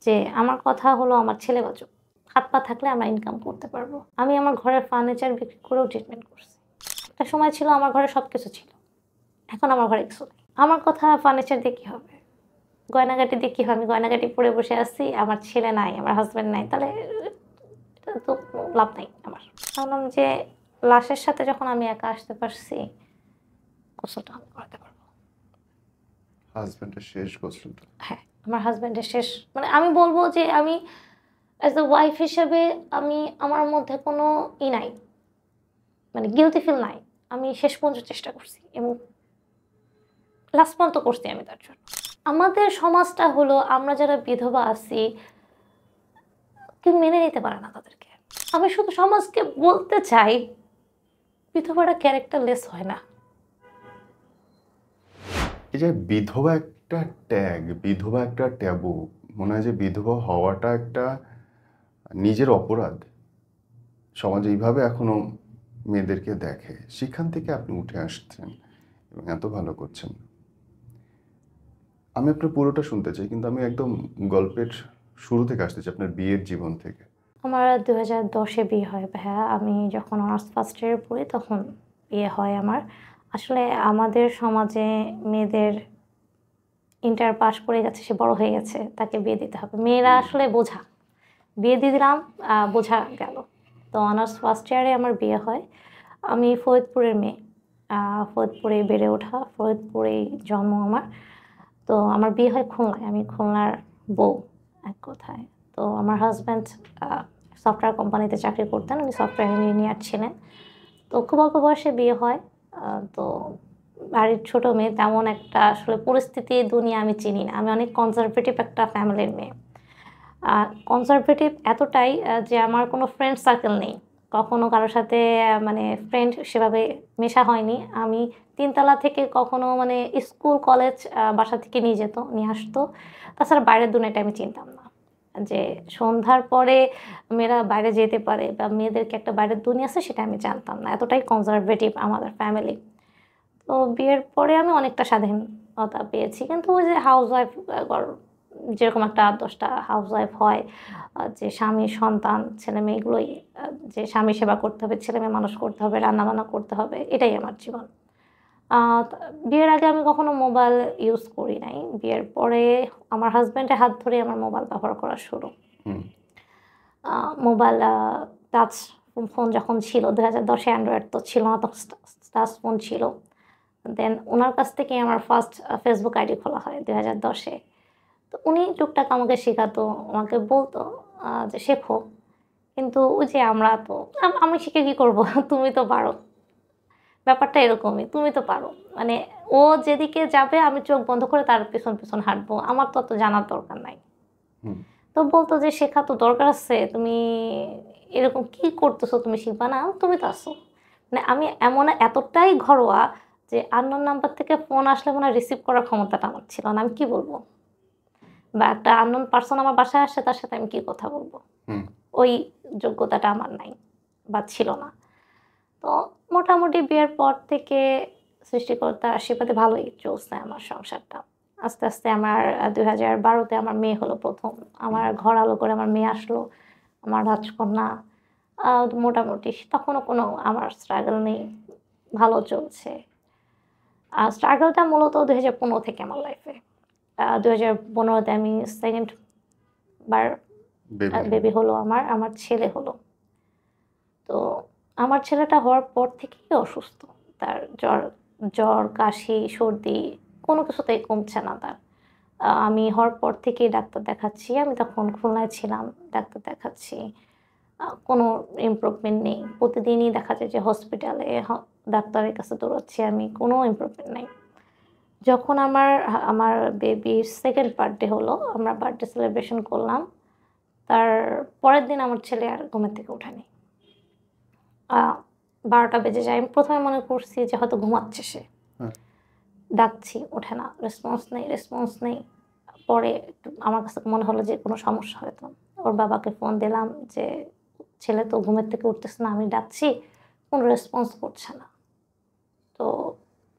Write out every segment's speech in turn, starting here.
যে আমার কথা হলো আমার ছেলে বাঁচুক। হাত পা থাকলে আমরা ইনকাম করতে পারবো। আমি আমার ঘরের ফার্নিচার বিক্রি করেও ট্রিটমেন্ট করছি। একটা সময় ছিল আমার ঘরে সবকিছু ছিল। এখন আমার ঘরে কিছু নেই। আমার কথা ফার্নিচার দিয়ে কি হবে? গয়নাগাটি দিয়ে কি হবে? আমি গয়নাগাটি পরে বসে আছি, আমার ছেলে নাই, আমার হাসব্যান্ড নাই। তাহলে এটা তো লাভ নাই আমার। ভাবলাম যে লাশের সাথে যখন আমি একা আসতে পারছি, গোসলটা আমি করাতে পারবো। হাজবেন্ডের শেষ গোসলটা। হ্যাঁ, আমার হাসব্যান্ডের শেষ মানে আমি বলব যে আমি অ্যাজ আ ওয়াইফ হিসেবে আমি আমার মধ্যে কোনো নাই। মানে গিল্টি ফিল নাই। আমি শেষ পর্যন্ত চেষ্টা করছি এবং লাস্ট পর্যন্ত করছি আমি তার জন্য। আমাদের সমাজটা হলো আমরা যারা বিধবা আছি, কেউ মেনে নিতে পারে না তাদেরকে। আমি শুধু সমাজকে বলতে চাই, বিধবারা ক্যারেক্টারলেস হয় না। এই যে বিধবা একটা ট্যাগ, বিধবা একটা ট্যাবু, মনে হয় যে বিধবা হওয়াটা একটা নিজের অপরাধ। সমাজ এইভাবে এখনো মেয়েদেরকে দেখে। সেখান থেকে আপনি উঠে আসছেন এবং এত ভালো করছেন। আমি আপনার পুরোটা শুনতে চাই, কিন্তু আমি একদম গল্পের শুরু থেকে আসতে চাই, আপনার বিয়ের জীবন থেকে। আমার ২০১০-এ বিয়ে হয় ভাইয়া। আমি যখন অনার্স ফার্স্ট ইয়ারে পড়ি তখন বিয়ে হয় আমার। আসলে আমাদের সমাজে মেয়েদের ইন্টার পাস করে গেছে, সে বড় হয়ে গেছে, তাকে বিয়ে দিতে হবে। মেয়েরা আসলে বোঝা। বিয়ে দিয়ে দিলাম, বোঝা গেল। তো অনার্স ফার্স্ট ইয়ারে আমার বিয়ে হয়। আমি ফরিদপুরের মেয়ে। ফরিদপুরেই বেড়ে ওঠা, ফরিদপুরেই জন্ম আমার। তো আমার বিয়ে হয় খুলনায়। আমি খুলনার বউ এক কথায়। তো আমার হাসব্যান্ড আ সফটওয়্যার কোম্পানিতে চাকরি করতেন। উনি সফটওয়্যার ইঞ্জিনিয়ার ছিলেন। তো খুব অল্প বয়সে বিয়ে হয়। তো বাড়ির ছোট মেয়ে, তেমন একটা আসলে পরিস্থিতি দুনিয়া আমি চিনি না। আমি অনেক কনজারভেটিভ একটা ফ্যামিলির মেয়ে। আ কনজারভেটিভ এতটাই যে আমার কোনো ফ্রেন্ড সার্কেল নেই। কখনো কারো সাথে মানে ফ্রেন্ড সেভাবে মেশা হয়নি। আমি ৩ তলা থেকে কখনো মানে স্কুল, কলেজ বাসা থেকে নিয়ে যেত, নিয়ে আসতো। তাছাড়া বাইরের দুনিয়াটা আমি চিনতাম না। যে সন্ধ্যার পরে মেয়েরা বাইরে যেতে পারে বা মেয়েদেরকে একটা বাইরের দুনিয়া আছে সেটা আমি জানতাম না। এতটাই কনজারভেটিভ আমাদের ফ্যামিলি। তো বিয়ের পরে আমি অনেকটা স্বাধীনতা পেয়েছি। কিন্তু ওই যে হাউসওয়াইফ যেরকম একটা ১০ টা হাউসওয়াইফ হয়, যে স্বামী, সন্তান, ছেলেমেয়ে এগুলোই যে স্বামী সেবা করতে হবে, ছেলেমেয়ে মানুষ করতে হবে, রান্নাবান্না করতে হবে, এটাই আমার জীবন। আ তা বিয়ের আগে আমি কখনো মোবাইল ইউজ করি নাই। বিয়ের পরে আমার হাসব্যান্ডের হাত ধরেই আমার মোবাইল ব্যবহার করা শুরু। হুম। আ মোবাইল টাচ ফোন যখন ছিল ২০১০ এ অ্যান্ড্রয়েড তো ছিল না, তখন টাচ ফোন ছিল। দেন উনার কাছ থেকেই আমার ফার্স্ট ফেসবুক আইডি খোলা হয় ২০১০ এ। তো উনি টুকটাক আমাকে শেখাতো, আমাকে বলতো যে, "শেখো।" কিন্তু ওই যে আমরা তো আমি শিখে কি করব? তুমি তো পারো। ব্যাপারটা এরকমই। তুমি তো পারো। মানে ও যেদিকে যাবে আমি চোখ বন্ধ করে তার পেছন, পেছন হাঁটবো। আমার তো অত জানার দরকার নাই। হুম। তো বলতো যে, "শেখা তো দরকার আছে। তুমি এরকম কি করতেছো? তুমি শিখবা না? তুমি তো আছো।" মানে আমি এতটাই ঘরোয়া যে আননোন নাম্বার থেকে ফোন আসলে মনে হয় রিসিভ করার ক্ষমতাটা আমার ছিল না। আমি কি বলব? বা একটা আননোন পারসন আমার বাসায় আসছে তার সাথে আমি কি কথা বলব? হুম। ওই যোগ্যতাটা আমার নাই বা ছিল না। তো মোটামুটি বিয়ের পর থেকে সৃষ্টিকর্তার আশীর্বাদে ভালোই চলছে আমার সংসারটা। আস্তে, আস্তে আমার ২০১২ তে আমার মেয়ে হলো ১ম। হুম। আমার ঘর আলো করে আমার মেয়ে আসলো। আমার রাজকন্যা। মোটামুটি তখনও কোনো আমার স্ট্রাগল নেই। ভালো চলছে। স্ট্রাগলটা মূলত ২০১৫ থেকে আমার লাইফে। ২০১৫ তে আমি 2nd বার বেবি হলো। বেবি হলো আমার। আমার ছেলে হলো। তো আমার ছেলেটা হওয়ার পর থেকেই অসুস্থ। তার জ্বর, কাশি, সর্দি কোনো কিছুতেই কমছে না তার। আমি হওয়ার পর থেকেই ডাক্তার দেখাচ্ছি। আমি তখন খুলনায় ছিলাম। ডাক্তার দেখাচ্ছি। কোনো ইমপ্রুভমেন্ট নেই। প্রতিদিনই দেখা যায় যে হসপিটালে ডাক্তারের কাছে দৌড়াচ্ছি আমি। কোনো ইমপ্রুভমেন্ট নাই। যখন আমার বেবির 2nd বার্থডে হলো, আমরা বার্থডে সেলিব্রেশন করলাম। তার পরের দিন আমার ছেলে আর ঘুমের থেকে ওঠেনি। আ ১২টা বেজে যায়। আমি ১ম এ মনে করছি যে হয়তো ঘুমাচ্ছে সে। হ্যাঁ। ডাকছি, ওঠে না। রেসপন্স নেই, রেসপন্স নেই। পরে একটু আমার কাছে মনে হলো যে কোনো সমস্যা হয়তো। ওর বাবাকে ফোন দিলাম যে, "ছেলে তো ঘুমের থেকে উঠতেছে না। আমি ডাকছি, কোনো রেসপন্স করছে না।" তো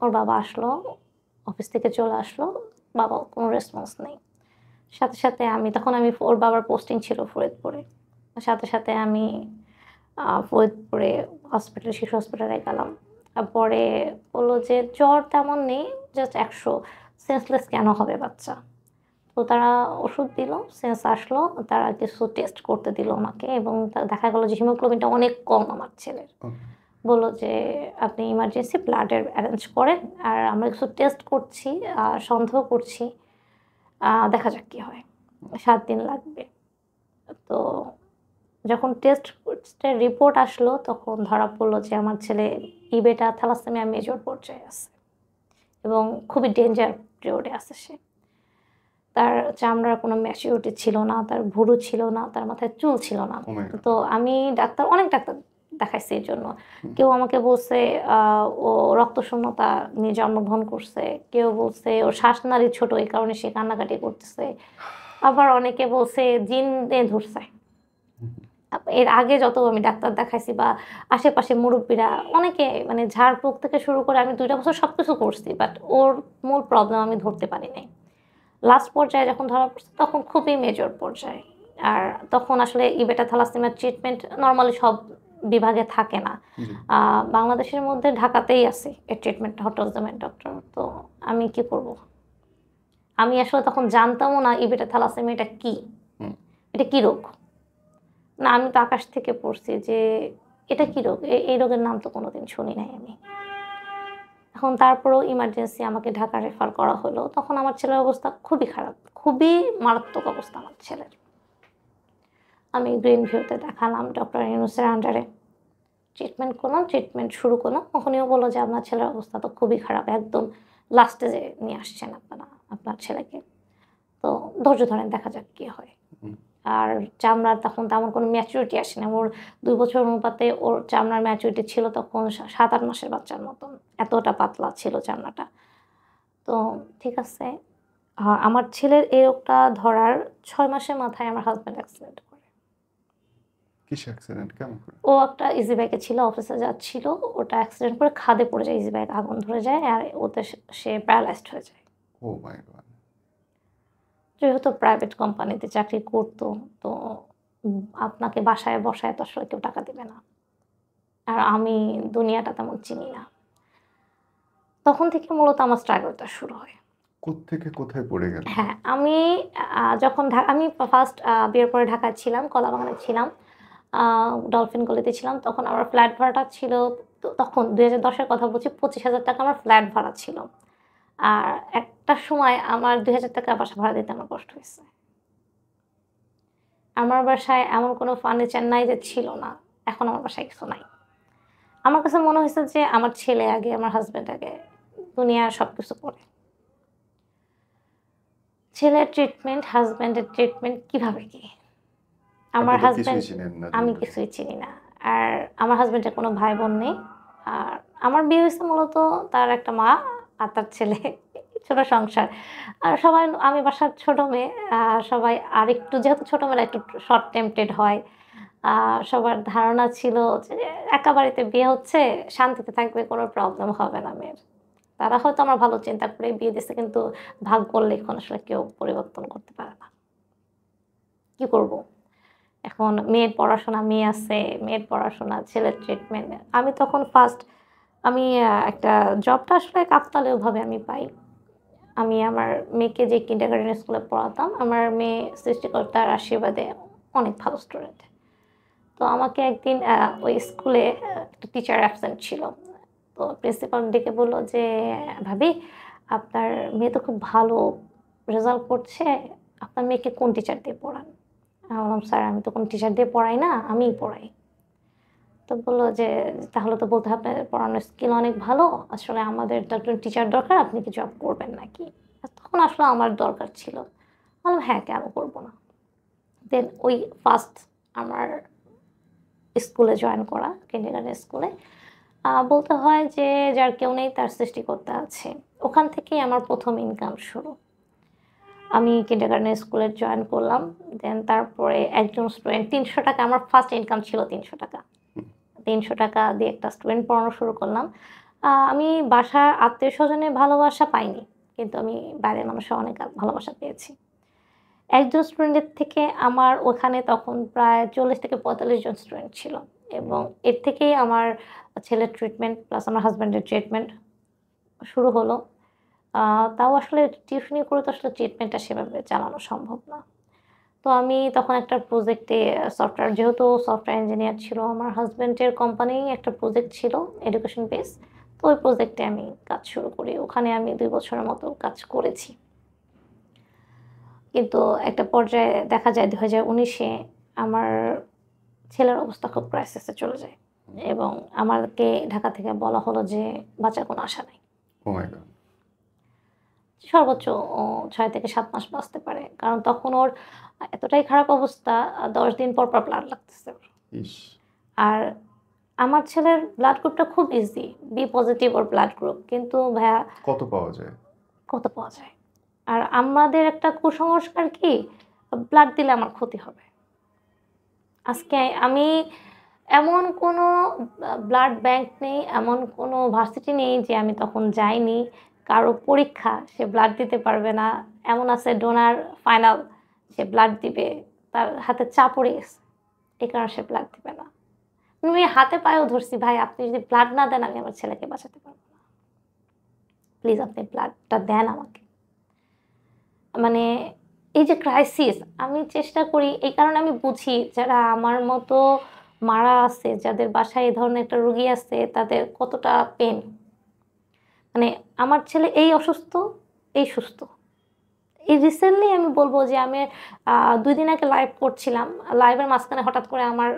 ওর বাবা আসলো, অফিস থেকে চলে আসলো। বাবাও কোনো রেসপন্স নেই। সাথে সাথে তখন ওর বাবার পোস্টিং ছিল ফরিদপুরে। সাথে সাথে আমি ফরিদপুরে শিশু হসপিটালে গেলাম। পরে বললো যে জ্বর তেমন নেই, জাস্ট 100, সেন্সলেস কেন হবে বাচ্চা? তো তারা ওষুধ দিল, সেন্স আসলো, তারা কিছু টেস্ট করতে দিল আমাকে এবং দেখা গেল যে হিমোগ্লোবিনটা অনেক কম আমার ছেলের। বলল যে আপনি ইমার্জেন্সি ব্লাডের অ্যারেঞ্জ করেন, আর আমরা কিছু টেস্ট করছি, সন্দেহ করছি, দেখা যাক কী হয়, 7 দিন লাগবে। তো যখন টেস্টের রিপোর্ট আসলো তখন ধরা পড়লো যে আমার ছেলে ইবেটা থ্যালাসেমিয়া মেজর পর্যায়ে আছে এবং খুবই ডেঞ্জার পিরিয়ডে আছে সে। তার চামড়ার কোনো ম্যাচিউরিটি ছিল না, তার ভুরু ছিল না, তার মাথায় চুল ছিল না। তো আমি অনেক ডাক্তার দেখাইছি এর জন্য। কেউ আমাকে বলছে ও রক্তশূন্যতা নিয়ে জন্মগ্রহণ করছে, কেউ বলছে ওর শ্বাসনালী ছোট এই কারণে সে কান্নাকাটি করতেছে, আবার অনেকে বলছে জিন দিয়ে ধরছে। এর আগে যত আমি ডাক্তার দেখাইছি বা আশেপাশে মুরব্বীরা অনেকে মানে ঝাড়ফুঁক থেকে শুরু করে আমি 2টা বছর সব কিছু করছি, বাট ওর মূল প্রবলেম আমি ধরতে পারি নাই। লাস্ট পর্যায়ে যখন ধরা পড়ছে তখন খুবই মেজর পর্যায়ে। আর তখন আসলে ইবেটা থ্যালাসেমিয়ার ট্রিটমেন্ট নর্মালি সব বিভাগে থাকে না। বাংলাদেশের মধ্যে ঢাকাতেই আছে এর ট্রিটমেন্ট, হটোজমের ডক্টর। তো আমি কি করব? আমি আসলে তখন জানতামও না ইবেটা থ্যালাসেমিয়া এটা কি, এটা কি রোগ। না, আমি তো আকাশ থেকে পড়ছি যে এটা কি রোগ, এই রোগের নাম তো কোনোদিন শুনি নাই আমি। এখন তারপরেও ইমার্জেন্সি আমাকে ঢাকা রেফার করা হলো। তখন আমার ছেলের অবস্থা খুবই খারাপ, খুবই মারাত্মক অবস্থা আমার ছেলের। আমি গ্রিন ভিউতে দেখালাম ডক্টর ইউনুসের আন্ডারে, ট্রিটমেন্ট করলাম, ট্রিটমেন্ট শুরু করলাম। তখনইও বললো যে আপনার ছেলের অবস্থা তো খুবই খারাপ, একদম লাস্টে যে নিয়ে আসছেন আপনারা আপনার ছেলেকে, তো ধৈর্য ধরেন, দেখা যাক কী হয়। আর চামড়ার তখন তেমন কোনো ম্যাচুরিটি আসেনি। ওর 2 বছর অনুপাতে ওর চামড়ার ম্যাচুরিটি ছিল তখন 7-8 মাসের বাচ্চার মতন, এতটা পাতলা ছিল চামড়াটা। তো ঠিক আছে, আমার ছেলের এই রোগটা ধরার 6 মাসের মাথায় আমার হাজব্যান্ড অ্যাক্সিডেন্ট করে। কিসের অ্যাক্সিডেন্ট? কেমন করে? ও একটা ইজি বাইকে ছিল, অফিসে যাচ্ছিল, ওটা অ্যাক্সিডেন্ট করে খাদে পড়ে যায়, ইজি বাইক আগুন ধরে যায় আর ওতে সে প্যারালাইজড হয়ে যায়। ও মাই গড! যেহেতু প্রাইভেট কোম্পানিতে চাকরি করতো, তো আপনাকে বাসায় বসায় তো আসলে কেউ টাকা দিবে না। আর আমি দুনিয়াটা তেমন চিনি না। তখন থেকে মূলত আমার স্ট্রাগলটা শুরু হয়। কোত্থেকে কোথায় পড়ে গেলেন? হ্যাঁ, আমি যখন আমি ফার্স্ট বিয়ের পরে ঢাকায় ছিলাম, কলাবাগানে ছিলাম, ডলফিন গলিতে ছিলাম। তখন আমার ফ্ল্যাট ভাড়াটা ছিল, তখন 2010 এর কথা বলছি, 25,000 টাকা আমার ফ্ল্যাট ভাড়া ছিল। আর একটা সময় আমার 2,000 টাকা বাসা ভাড়া দিতে আমার কষ্ট হয়েছে। আমার বাসায় এমন কোনো ফার্নিচার নাই যে ছিল না। এখন আমার বাসায় কিছু নাই। আমার কাছে মনে হয়েছে যে আমার ছেলে আগে, আমার হাসব্যান্ড আগে, দুনিয়ার সবকিছু পরে। ছেলের ট্রিটমেন্ট, হাসব্যান্ডের ট্রিটমেন্ট কিভাবে কি? আমার আপনি তো কিছুই হাসব্যান্ড, চিনেন না আমি দিন শেষে। কিছুই চিনি না। আর আমার হাসব্যান্ডের কোনো ভাই বোন নেই। আর আমার বিয়ে হয়েছে মূলত তার একটা মা আর তার ছেলে, ছোট সংসার। আর সবাই, আমি বাসার ছোট মেয়ে, সবাই আরেকটু, যেহেতু ছোট মেয়েরা একটু শর্ট টেম্পটেড হয়। সবার ধারণা ছিল যে একা বাড়িতে বিয়ে হচ্ছে, শান্তিতে থাকবে, কোনো প্রবলেম হবে না মেয়ের। তারা হয়তো আমার ভালো চিন্তা করে বিয়ে দিছে, কিন্তু ভাগ্যর লিখন আসলে কেউ পরিবর্তন করতে পারে না। কি করব? এখন মেয়ের পড়াশোনা, মেয়ে আছে, মেয়ের পড়াশোনা, ছেলের ট্রিটমেন্ট। আমি তখন আমি একটা জবটা আসলে কাকতালীয় ওভাবে আমি পাই। আমি আমার মেয়েকে যে কিন্ডারগার্টেন স্কুলে পড়াতাম, আমার মেয়ে সৃষ্টিকর্তার আশীর্বাদে অনেক ভালো স্টুডেন্ট। তো আমাকে একদিন ওই স্কুলে একটা টিচার অ্যাবসেন্ট ছিল। তো প্রিন্সিপাল ডেকে বলল যে, "ভাবি, আপনার মেয়ে তো খুব ভালো রেজাল্ট করছে। আপনার মেয়েকে কোন টিচার দিয়ে পড়ান?" আমি বললাম, "স্যার, আমি তো কোনো টিচার দিয়ে পড়াই না, আমিই পড়াই।" তো বলল যে, "তাহলে তো বলতে হবে আপনার পড়ানোর স্কিল অনেক ভালো। আসলে আমাদের তো একজন টিচার দরকার, আপনি কি জব করবেন নাকি?" তখন আসলে আমার দরকার ছিল। বললাম, "হ্যাঁ, কেন করব না?" দেন ওই ফার্স্ট আমার স্কুলে জয়েন করা, কিন্ডারগার্টেন স্কুলে। বলতে হয় যে যার কেউ নেই তার সৃষ্টিকর্তা আছে। ওখান থেকেই আমার ১ম ইনকাম শুরু। আমি কিন্ডারগার্টেন স্কুলে জয়েন করলাম। দেন তারপরে একজন স্টুডেন্ট, ৳৩০০, আমার ফার্স্ট ইনকাম ছিল ৳৩০০। ৳৩০০ দিয়ে একটা স্টুডেন্ট পড়ানো শুরু করলাম। আমি বাসার আত্মীয়স্বজনের ভালোবাসা পাইনি। কিন্তু আমি বাইরের মানুষের অনেক ভালোবাসা পেয়েছি। একজন স্টুডেন্টের থেকে আমার ওখানে তখন প্রায় 40 থেকে 45 জন স্টুডেন্ট ছিল এবং এর থেকেই আমার ছেলের ট্রিটমেন্ট প্লাস আমার হাসব্যান্ডের ট্রিটমেন্ট শুরু হলো। তাও আসলে টিউশনি করে তো আসলে ট্রিটমেন্টটা সেভাবে চালানো সম্ভব না। তো আমি তখন একটা প্রজেক্টে সফটওয়্যার যেহেতু সফটওয়্যার ইঞ্জিনিয়ার ছিল, আমার হাসব্যান্ডের কোম্পানি একটা প্রজেক্ট ছিল এডুকেশন বেস। তো ওই প্রজেক্টে আমি কাজ শুরু করি। ওখানে আমি ২ বছরের মতো কাজ করেছি। কিন্তু একটা পর্যায়ে দেখা যায় ২০১৯-এ আমার ছেলের অবস্থা খুব ক্রাইসিসে চলে যায় এবং আমাকে ঢাকা থেকে বলা হলো যে বাঁচার কোনো আশা নাই। ও মাই গড! সর্বোচ্চ ৬ থেকে ৭ মাস বাঁচতে পারে। কারণ তখন ওর এতটাই খারাপ অবস্থা ১০ দিন পর ব্লাড লাগতেছে ওর। ইস! আর আমার ছেলের ব্লাড গ্রুপটা খুব ইজি। বি পজিটিভ ওর ব্লাড গ্রুপ। কিন্তু ভাইয়া কত পাওয়া যায়? কত পাওয়া যায়? আর আমাদের একটা কুসংস্কার কি? ব্লাড দিলে আমার ক্ষতি হবে। আজকে আমি এমন কোনো ব্লাড ব্যাংক নেই, এমন কোনো ভার্সিটি নেই যে আমি তখন যাইনি। কারো পরীক্ষা, সে ব্লাড দিতে পারবে না। এমন আছে ডোনার ফাইনাল, সে ব্লাড দিবে। তার হাতে চা পড়ে গেছে। এই কারণে সে ব্লাড দিবে না। আমি হাতে পায়েও ধরছি, ভাই আপনি যদি ব্লাড না দেন আমি আমার ছেলেকে বাঁচাতে পারব না। প্লিজ আপনি ব্লাডটা দেন আমাকে। মানে এই যে ক্রাইসিস, আমি চেষ্টা করি এই কারণে আমি বুঝি যারা আমার মতো মারা আছে, যাদের বাসায় এই ধরনের একটা রোগী আছে তাদের কতটা পেন। মানে আমার ছেলে এই অসুস্থ, এই সুস্থ। এই রিসেন্টলি আমি বলব যে আমি ২ দিন আগে লাইভ করছিলাম। লাইভের মাঝখানে হঠাৎ করে আমার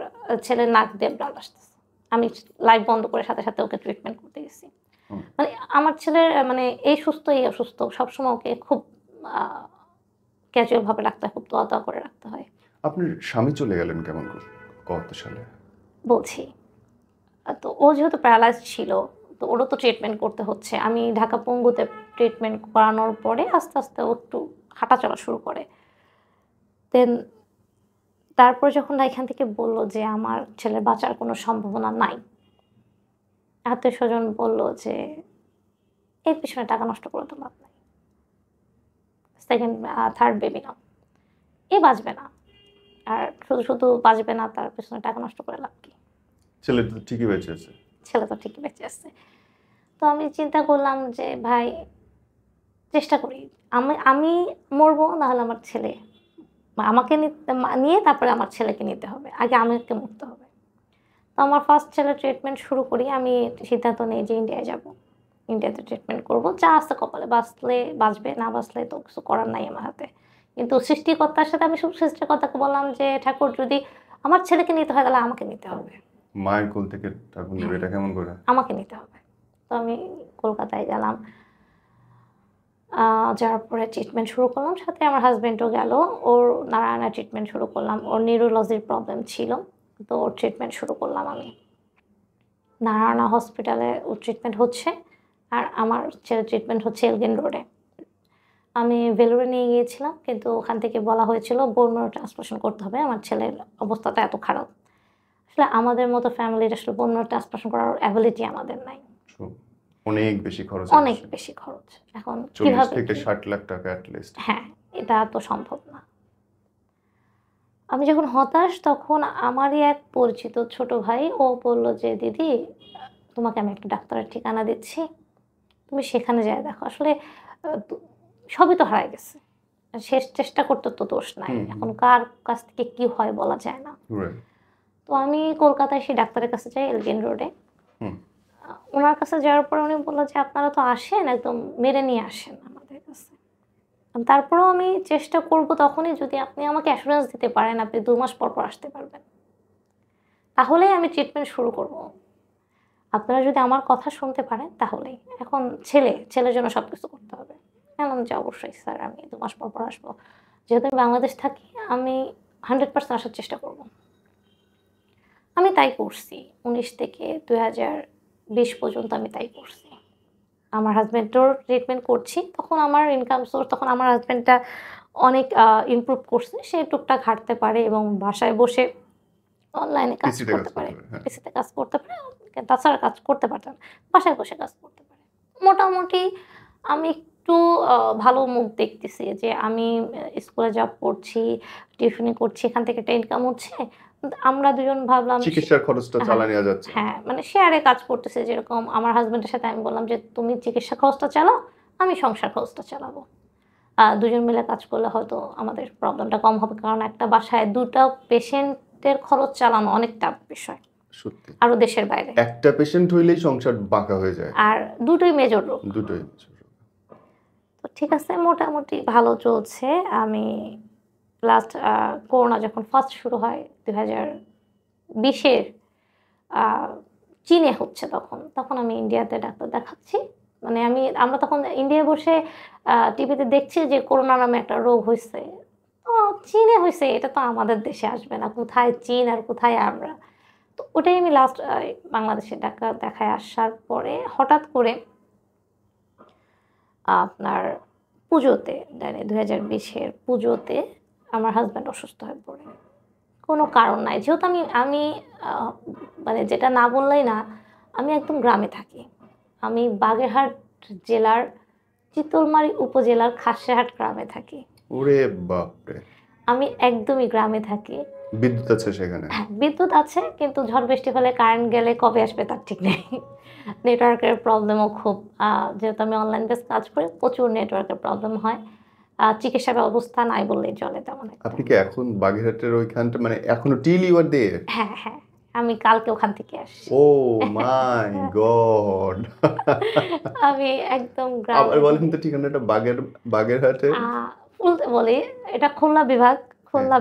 ছেলের নাক দিয়ে ব্লাড আসতেছে। আমি লাইভ বন্ধ করে সাথে, সাথে ওকে ট্রিটমেন্ট করতে গেছি। হুম। মানে আমার ছেলের মানে এই সুস্থ, এই অসুস্থ সবসময় ওকে খুব আ ক্যাজুয়াল ভাবে রাখতে হয়, খুব তোয়া, তোয়া করে রাখতে হয়। আপনার স্বামী চলে গেলেন কেমন কত সালে? বলছি। তো ও যেহেতু প্যারালাইজড ছিল, তো ওরও তো ট্রিটমেন্ট করতে হচ্ছে। আমি ঢাকা পঙ্গুতে ট্রিটমেন্ট করানোর পরে আস্তে, আস্তে ও একটু হাঁটাচলা শুরু করে। দেন তারপরে যখন এখান থেকে বলল যে আমার ছেলের বাঁচার কোনো সম্ভাবনা নাই। আত্মীয়স্বজন বলল যে, "এর পিছনে টাকা নষ্ট করে তো লাভ নাই। সেকেন্ড 3rd বেবি নাও। এ বাঁচবে না। আর শুধু, শুধু বাঁচবে না তার পেছনে টাকা নষ্ট করে লাভ কি?" ছেলে তো ঠিকই বেঁচে আছে। ছেলে তো ঠিকই বেঁচে আছে। তো আমি চিন্তা করলাম যে ভাই চেষ্টা করি। আমি মরবো না হলে আমার ছেলে। আমাকে নিয়ে তারপরে আমার ছেলেকে নিতে হবে। আগে আমাকে মরতে হবে। তো আমার ফার্স্ট ছেলের ট্রিটমেন্ট শুরু করি। আমি সিদ্ধান্ত নেই যে ইন্ডিয়ায় যাবো। ইন্ডিয়াতে ট্রিটমেন্ট করব। যা আছে কপালে বাঁচলে বাঁচবে, না বাঁচলে তো কিছু করার নাই আমার হাতে। কিন্তু সৃষ্টিকর্তার সাথে আমি শুধু সৃষ্টিকর্তাকে বললাম যে, "ঠাকুর যদি আমার ছেলেকে নিতে হয় তাহলে আমাকে নিতে হবে।" মায়ের কোল থেকে ঠাকুর নেবে হ্যাঁ, এটা কেমন করে? আমাকে নিতে হবে। তো আমি কলকাতায় গেলাম। যাওয়ার পরে ট্রিটমেন্ট শুরু করলাম। সাথে আমার হাসব্যান্ডও গেল। ওর নারায়ণায় ট্রিটমেন্ট শুরু করলাম। ওর নিউরোলজির প্রবলেম ছিল। তো ওর ট্রিটমেন্ট শুরু করলাম আমি। নারায়ণা হসপিটালে ওর ট্রিটমেন্ট হচ্ছে। আর আমার ছেলের ট্রিটমেন্ট হচ্ছে এলগিন রোডে। আমি ভেলোরে নিয়ে গিয়েছিলাম। কিন্তু ওখান থেকে বলা হয়েছিল বোন ম্যারো ট্রান্সপ্লান্টেশন করতে হবে। আমার ছেলের অবস্থাটা এত খারাপ। আসলে আমাদের মতো ফ্যামিলির আসলে বোন ম্যারো ট্রান্সপ্লান্টেশন করার এবিলিটি আমাদের নাই। ট্রু। অনেক বেশি খরচ অনেক আসছে। বেশি খরচ। এখন ৪০ কিভাবে থেকে কি? ৬০ লাখ টাকা এট লিস্ট। হ্যাঁ, এটা তো সম্ভব না। আমি যখন হতাশ তখন আমারই এক পরিচিত ছোট ভাই ও বলল যে, "দিদি তোমাকে আমি একটা ডাক্তারের ঠিকানা দিচ্ছি। তুমি সেখানে যেয়ে দেখো।" আসলে আ তো সবই তো হারায় গেছে। শেষ চেষ্টা করতে তো দোষ নাই। হুম, এখন কার কাছ থেকে কি হয় বলা যায় না। রাইট। তো আমি কলকাতায় সেই ডাক্তারের কাছে যাই এলগিন রোডে। হুম, উনার কাছে যাওয়ার পরে উনি বলল যে, "আপনারা তো আসেন একদম মেরে নিয়ে আসেন আমাদের কাছে।" তারপরেও আমি চেষ্টা করব তখনই যদি আপনি আমাকে অ্যাসুরেন্স দিতে পারেন আপনি ২ মাস পর, পর আসতে পারবেন। তাহলেই আমি ট্রিটমেন্ট শুরু করব। আপনারা যদি আমার কথা শুনতে পারেন তাহলেই। এখন ছেলের জন্য সবকিছু করতে হবে। আমি বললাম যে, "অবশ্যই স্যার আমি ২ মাস পর, পর আসবো। যেহেতু আমি বাংলাদেশ থাকি আমি 100% আসার চেষ্টা করব।" আমি তাই করছি। ১৯ থেকে ২০২০ পর্যন্ত আমি তাই করছি। আমার হাসব্যান্ডেরও ট্রিটমেন্ট করছি। তখন আমার ইনকাম সোর্স তখন আমার হাসব্যান্ডটা অনেক ইমপ্রুভ করছে। সে টুকটাক হাঁটতে পারে এবং বাসায় বসে অনলাইনে কাজ পিসিতে কাজ করতে পারে। করতে পারে। হ্যাঁ। পিসিতে কাজ করতে পারে। তাছাড়া কাজ করতে পারত না। বাসায় বসে কাজ করতে পারে। মোটামুটি আমি একটু ভালো মুখ দেখতেছি যে আমি স্কুলে জব করছি, টিউশনি করছি, এখান থেকে একটা ইনকাম হচ্ছে। কিন্তু আমরা দুজন ভাবলাম চিকিৎসার খরচটা হ্যাঁ, চালা নেওয়া যাচ্ছে। হ্যাঁ, মানে শেয়ারে কাজ করতেছে। যেরকম আমার হাসব্যান্ডের সাথে আমি বললাম যে, "তুমি চিকিৎসা খরচটা চালাও, আমি সংসার খরচটা চালাবো।" দুজন মিলে কাজ করলে হয়তো আমাদের প্রবলেমটা কম হবে। কারণ একটা বাসায় ২ টা পেশেন্টের খরচ চালানো অনেক টাফ বিষয়। সত্যি। আরো দেশের বাইরে। একটা পেশেন্ট হইলেই সংসার বাঁকা হয়ে যায়। আর দুটোই মেজর রোগ। দুটোই। তো ঠিক আছে, মোটামুটি ভালো চলছে। আমি লাস্ট করোনা যখন ফার্স্ট শুরু হয় ২০২০ এর আ চীনে হচ্ছে তখন আমি ইন্ডিয়াতে ডাক্তার দেখাচ্ছি। মানে আমরা তখন ইন্ডিয়ায় বসে টিভিতে দেখছি যে করোনা নামে একটা রোগ হইছে। তো চীনে হইছে, এটা তো আমাদের দেশে আসবে না। কোথায় চীন আর কোথায় আমরা? তো ওটাই আমি লাস্ট বাংলাদেশে ডাক্তার দেখায় আসার পরে হঠাৎ করে আপনার পুজোতে ২০২০ এর পুজোতে আমার হাসব্যান্ড অসুস্থ হয়ে পড়ে। কোনো কারণ নাই। যেহেতু আমি আ মানে যেটা না বললেই না, আমি একদম গ্রামে থাকি। আমি বাগেরহাট জেলার চিতলমারী উপজেলার খাসিয়াহাট গ্রামে থাকি। ওরে বাপরে! আমি একদমই গ্রামে থাকি। বিদ্যুৎ আছে সেখানে? হ্যাঁ, বিদ্যুৎ আছে কিন্তু ঝড় বৃষ্টি হলে কারেন্ট গেলে কবে আসবে তার ঠিক নেই। নেটওয়ার্কের প্রবলেমও খুব যেহেতু আমি অনলাইন বেস কাজ করি, প্রচুর নেটওয়ার্কের প্রবলেম হয়। চিকিৎসা ব্যবস্থা নাই বললেই চলে তেমন একটা। আপনি কি এখন বাগেরহাটের ওইখানটা মানে এখনো টিল ইউ আর দেয়ার? হ্যাঁ, হ্যাঁ। আমি কালকে ওখান থেকে আসছি। ওহ মাই গড! আমি একদম আবার গ্রামে বলেন থাকি। তো ঠিকানাটা বাগেরহাটের? আ বলতে বলি এটা খুলনা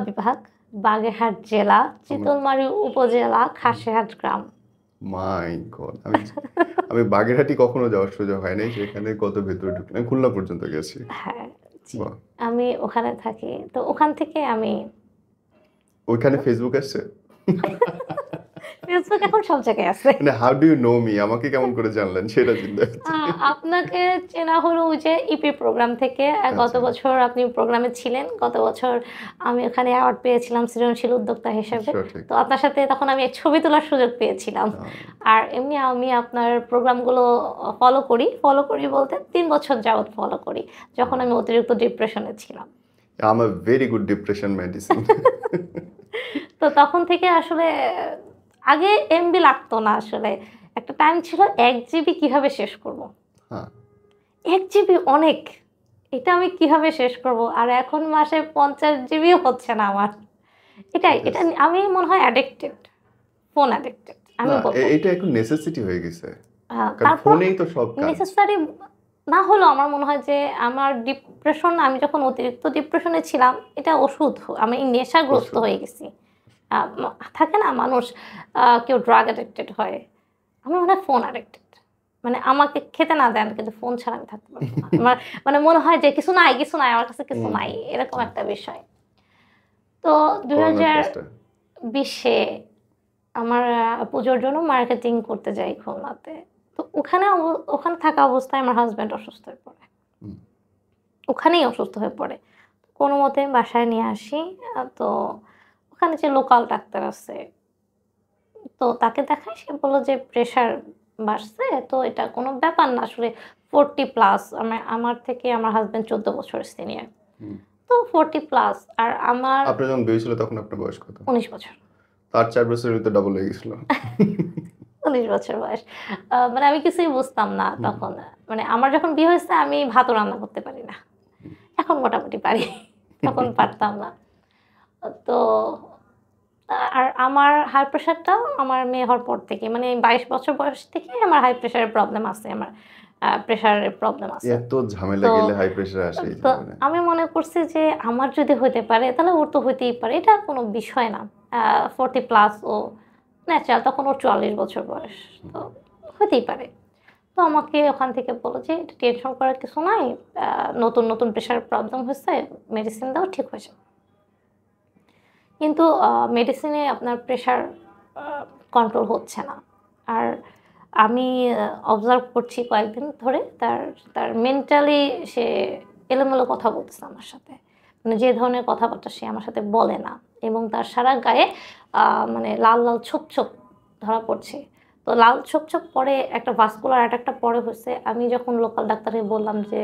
বিভাগ, বাগেরহাট জেলা, চিতলমারী উপজেলা, খাসিয়াহাট গ্রাম। মাই গড! আমি বাগেরহাটি কখনো যাওয়ার সুযোগ হয় নাই। সেখানে কত ভেতরে ঢুকলাম। আমি খুলনা পর্যন্ত গেছি। হ্যাঁ, জি। বাহ! আমি ওখানে থাকি। তো ওখান থেকে আমি ওইখানে ফেসবুক আছে? ফেসবুক এখন সব জায়গায় আছে। মানে how do you know me? আমাকে কেমন করে জানলেন সেটা চিন্তা করছি। আপনাকে চেনা হলো ওই যে ইপি প্রোগ্রাম থেকে। গত আচ্ছা। বছর আপনি প্রোগ্রামে ছিলেন। গত বছর আমি ওখানে অ্যাওয়ার্ড পেয়েছিলাম সৃজনশীল উদ্যোক্তা হিসেবে। সঠিক। তো আপনার সাথে তখন আমি ছবি তোলার সুযোগ পেয়েছিলাম। আর এমনি আমি আপনার প্রোগ্রামগুলো ফলো করি বলতে ৩ বছর যাবৎ ফলো করি। যখন আমি অতিরিক্ত ডিপ্রেশনে ছিলাম। I'm a very good depression medicine. তো তখন থেকে আসলে আগে এমবি লাগতো না আসলে। একটা টাইম ছিল ১ জিবি কিভাবে শেষ করব? হ্যাঁ। ১ জিবি অনেক। এটা আমি কিভাবে শেষ করব? আর এখন মাসে ৫০ জিবিও হচ্ছে না আমার। এটা আমি মনে হয় অ্যাডিক্টেড। Phone addicted. আমি না, বলব। এটা এখন নেসেসিটি হয়ে গেছে। কারণ তারপর ফোনেই তো সব কাজ। নেসেসারি না হলেও আমার মনে হয় যে আমার ডিপ্রেশন আমি যখন অতিরিক্ত ডিপ্রেশনে ছিলাম, এটা ওষুধ। আমি নেশাগ্রস্ত ওষুধ। হয়ে গেছি। আ মা থাকে না মানুষ কেউ ড্রাগ অ্যাডিক্টেড হয়। আমি মনে হয় ফোন অ্যাডিক্টেড। মানে আমাকে খেতে না দেন কিন্তু ফোন ছাড়া আমি থাকতে পারব না। আমার মানে মনে হয় যে কিছু নাই, আমার কাছে কিছু নাই। এরকম একটা বিষয়। তো করোনার ফার্স্টে। ২০২০ এ আমার পুজোর জন্য মার্কেটিং করতে যাই খুলনাতে। তো ওখানে থাকা অবস্থায় আমার হাসব্যান্ড অসুস্থ হয়ে পড়ে। হুম। ওখানেই অসুস্থ হয়ে পড়ে। কোনোমতে বাসায় নিয়ে আসি। তো ওখানে যে লোকাল ডাক্তার আছে, তো তাকে দেখাই। সে বলল যে প্রেশার বাড়ছে। তো এটা কোনো ব্যাপার না আসলে 40 প্লাস। আমার থেকে আমার হাসব্যান্ড ১৪ বছরের সিনিয়র। হুম। তো 40 প্লাস আর আমার আপনার যখন বেবি ছিল তখন আপনার বয়স কত? ১৯ বছর। তার ৪ বছরের ভিতরে ডাবল হয়ে গেছিল। ১৯ বছর বয়স। মানে আমি কিছুই বুঝতাম না তখন। মানে আমার যখন বিয়ে হয়েছে আমি ভাতও রান্না করতে পারি না। এখন মোটামুটি পারি। তখন পারতাম না। তো আর আমার হাই প্রেশারটাও আমার মেয়ে হওয়ার পর থেকে মানে ২২ বছর বয়স থেকে আমার হাই প্রেশারের প্রবলেম আছে। আমার প্রেশারের প্রবলেম আছে। এত ঝামেলা তো গেলে হাই প্রেশার আসে এই তো জীবনে। আমি মনে করছি যে আমার যদি হইতে পারে তাহলে ওর তো হইতেই পারে। এটা কোনো বিষয় না। 40 প্লাস ও ন্যাচারাল তখন ওর ৪৪ বছর বয়স। তো হইতেই পারে। তো আমাকে ওখান থেকে বলল যে এটা টেনশন করার কিছু নাই। নতুন প্রেশারের প্রবলেম হয়েছে। মেডিসিন দাও ঠিক হয়ে যাবে। কিন্তু মেডিসিনে আপনার প্রেশার আ কন্ট্রোল হচ্ছে না। আর আমি অবজার্ভ করছি কয়েকদিন ধরে তার মেন্টালি সে এলোমেলো কথা বলতেছে আমার সাথে। মানে যে ধরনের কথাবার্তা সে আমার সাথে বলে না এবং তার সারা গায়ে আ মানে লাল ছোপ ধরা পড়ছে। তো লাল ছোপ পরে একটা ভাস্কুলার অ্যাটাকটা পরে হইছে। আমি যখন লোকাল ডাক্তারকে বললাম যে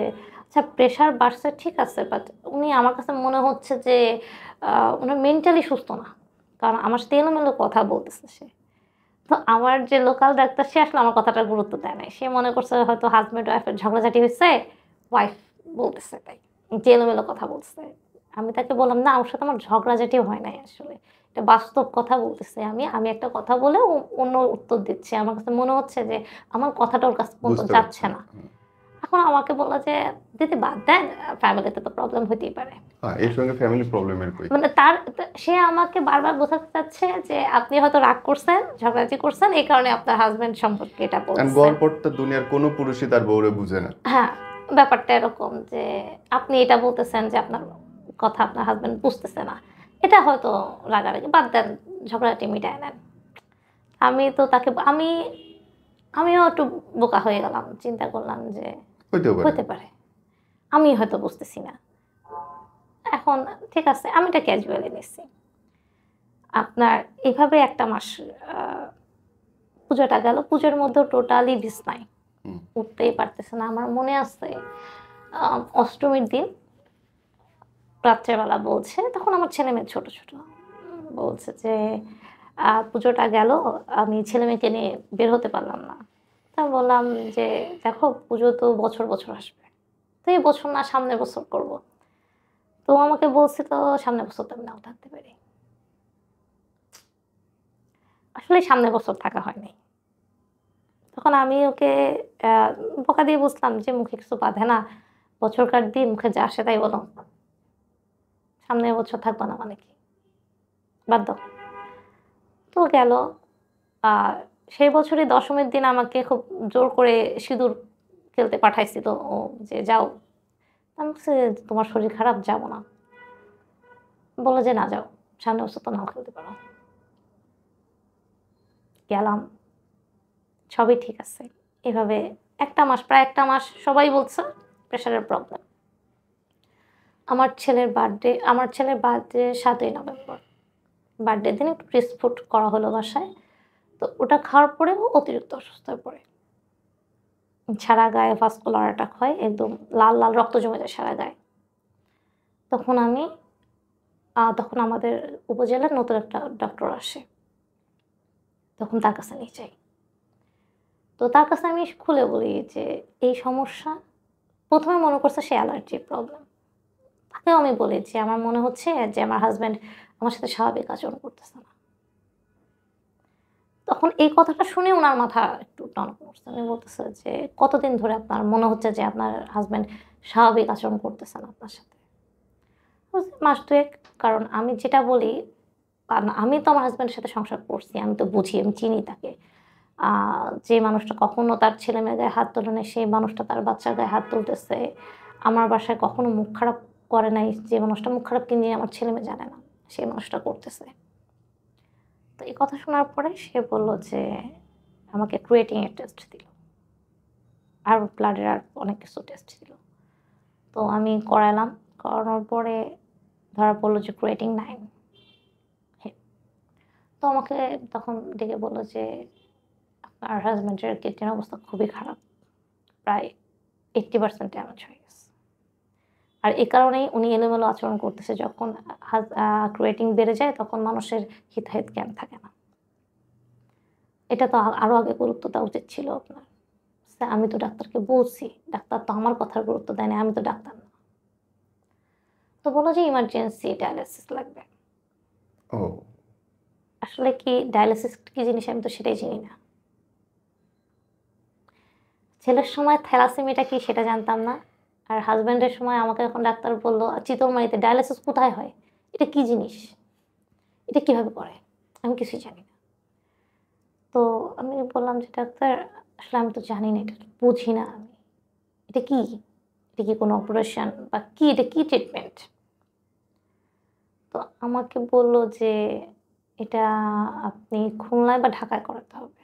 আচ্ছা প্রেশার বাড়ছে ঠিক আছে, বাট উনি আমার কাছে মনে হচ্ছে যে উনার মেন্টালি সুস্থ না। কারণ আমার সাথে এলোমেলো কথা বলতেছে সে। তো আমার যে লোকাল ডাক্তার সে আসলে আমার কথাটার গুরুত্ব দেয় নাই। সে মনে করছে হয়তো হাসব্যান্ড ওয়াইফ এর ঝগড়াঝাটি হইছে, ওয়াইফ বলতেছে তাই। যে এলোমেলো কথা বলছে। আমি তাকে বললাম, "না, ওর সাথে আমার ঝগড়াঝাটিও হয় নাই আসলে। এটা বাস্তব কথা বলতেছি আমি। আমি একটা কথা বলে অন্য উত্তর দিচ্ছে। আমার কাছে মনে হচ্ছে যে আমার কথাটা ওর কাছ পর্যন্ত বুঝতে যাচ্ছে পারছেন। না।" এখন আমাকে বলল যে, "দিদি বাদ দেন, ফ্যামিলিতে তো প্রবলেম হইতেই পারে।" হ্যাঁ, এর সঙ্গে ফ্যামিলি প্রবলেমের কই? মানে সে আমাকে বারবার বোঝাতে চাচ্ছে যে, "আপনি হয়তো রাগ করছেন, ঝগড়াঝাটি করছেন, এই কারণে আপনার হাসব্যান্ড সম্পর্কে এটা কারণ বলতেছেন।" গড়পড়তা দুনিয়ার কোনো পুরুষই তার বউরে বুঝে না। হ্যাঁ, ব্যাপারটা এরকম যে, আপনি এটা বলতেছেন যে, আপনার কথা আপনার হাসব্যান্ড বুঝতেছে না। এটা হয়তো রাগারাগি। বাদ দেন, ঝগড়াঝাটি মিটায় নেন। আমি তো তাকে আমিও একটু বোকা হয়ে গেলাম। চিন্তা করলাম যে, হইতেও পারে। হইতে পারে। আমি হয়তো বুঝতেছি না। এখন ঠিক আছে, আমি এটা ক্যাজুয়ালি নিচ্ছি। আপনার এভাবে ১ টা মাস আ পুজোটা গেল। পুজোর মধ্যেও টোটালি বিছনায়। হুম। উঠতেই পারতেছে না। আমার মনে আছে আ অষ্টমীর দিন রাত্রের বেলা বলছে, তখন আমার ছেলেমেয়ে ছোট, ছোট। বলছে যে, পুজোটা গেল, আমি ছেলেমেয়েকে নিয়ে বের হতে পারলাম না। তা আমি বললাম যে, "দেখো পুজো তো বছর, বছর আসবে। তো এই বছর না সামনের বছর করব।" তো ও আমাকে বলছিল, "সামনের বছর তো আমি নাও থাকতে পারি।" আসলে সামনের বছর থাকা হয় নাই। তখন আমি ওকে আ বকা দিয়ে বলছিলাম যে, "মুখে কিছু বাধে না। বছরকার দিন মুখে যা আসে তাই বলো। সামনের বছর থাকবা না মানে কি? বাদ দাও।" তো গেল। আ সেই বছরই দশমীর দিন আমাকে খুব জোর করে সিঁদুর খেলতে পাঠাইছিল ও যে, "যাও।" আমি বলছি, "তোমার শরীর খারাপ, যাবো না।" বলল যে, "না যাও। সামনের বছর তো নাও খেলতে পারো।" গেলাম। সবই ঠিক আছে। এভাবে ১ টা মাস, প্রায় ১ টা মাস সবাই বলছে প্রেশারের প্রবলেম। আমার ছেলের বার্থডে ৭ই নভেম্বর। বার্থডের দিন একটু ফ্রিজ ফুড করা হলো বাসায়। তো ওটা খাওয়ার পরে ও অতিরিক্ত অসুস্থ হয়ে পড়ে। সারা গায়ে ভাস্কুলার অ্যাটাক হয়। একদম লাল, লাল রক্ত জমে যায় সারা গায়ে। তখন আমি তখন আমাদের উপজেলার নতুন একটা ডক্টর আসে। তখন তার কাছে নিয়ে যাই। তো তার কাছে আমি খুলে বলি যে, এই সমস্যা। ১ম এ মনে করছে সে অ্যালার্জির প্রবলেম। তাকেও আমি বলি যে, "আমার মনে হচ্ছে যে আমার হাসব্যান্ড আমার সাথে স্বাভাবিক আচরণ করতেছে না।" তখন এই কথাটা শুনে উনার মাথা একটু টনক নড়ছে। উনি বলতেছে যে, "কতদিন ধরে আপনার মনে হচ্ছে যে আপনার হাসব্যান্ড স্বাভাবিক আচরণ করতেছে না আপনার সাথে?" বলছি, "মাস ২ এক।" কারণ আমি যেটা বলি, কারণ আমি তো আমার হাসব্যান্ডের সাথে সংসার করছি। আমি তো বুঝি, আমি চিনি তাকে। আ যে মানুষটা কখনো তার ছেলে-মেয়ের গায়ে হাত তোলে নাই, সেই মানুষটা তার বাচ্চার গায়ে হাত তুলতেছে। আমার বাসায় কখনো মুখ খারাপ করে নাই। যে মানুষটা মুখ খারাপ কি নিয়ে আমার ছেলে-মেয়ে জানে না, সেই মানুষটা করতেছে। তো এই কথা শোনার পরে সে বলল যে, আমাকে ক্রিয়েটিং এর টেস্ট দিল। আর ব্লাডের আর অনেক কিছু টেস্ট দিল। তো আমি করালাম। করানোর পরে ধরা পড়ল যে ক্রিয়েটিং 9। হ্যাঁ, তো আমাকে তখন ডেকে বলল যে, "আপনার হাসব্যান্ডের কিডনির অবস্থা খুবই খারাপ। প্রায় 80% ড্যামেজ হয়ে গেছে।" আর এ কারণেই উনি এলোমেলো আচরণ করতেছে। যখন হাজ আ ক্রিয়েটিং বেড়ে যায় তখন মানুষের হিতাহিত জ্ঞান থাকে না। এটা তো আরো আগে গুরুত্ব দেওয়া উচিত ছিল আপনার। আমি তো ডাক্তারকে বলছি। ডাক্তার তো আমার কথার গুরুত্ব দেয় নাই। আমি তো ডাক্তার না। তো বলল যে ইমার্জেন্সি ডায়ালাইসিস লাগবে। ও! আসলে কি ডায়ালাইসিস কি জিনিস আমি তো সেটাই জানি না। ছেলের সময় থ্যালাসেমিয়াটা কি সেটা জানতাম না। আর হাসব্যান্ডের সময় আমাকে যখন ডাক্তার বলল, "চিতলমারিতে ডায়ালাইসিস কোথায় হয়? এটা কি জিনিস? এটা কিভাবে করে?" আমি কিছুই জানি না। তো আমি বললাম যে, "ডাক্তার, আসলে আমি তো জানি না এটা, বুঝি না আমি। এটা কি? এটা কি কোনো অপারেশন বা কি এটা কি ট্রিটমেন্ট?" তো আমাকে বলল যে, "এটা আপনি খুলনায় বা ঢাকায় করাতে হবে।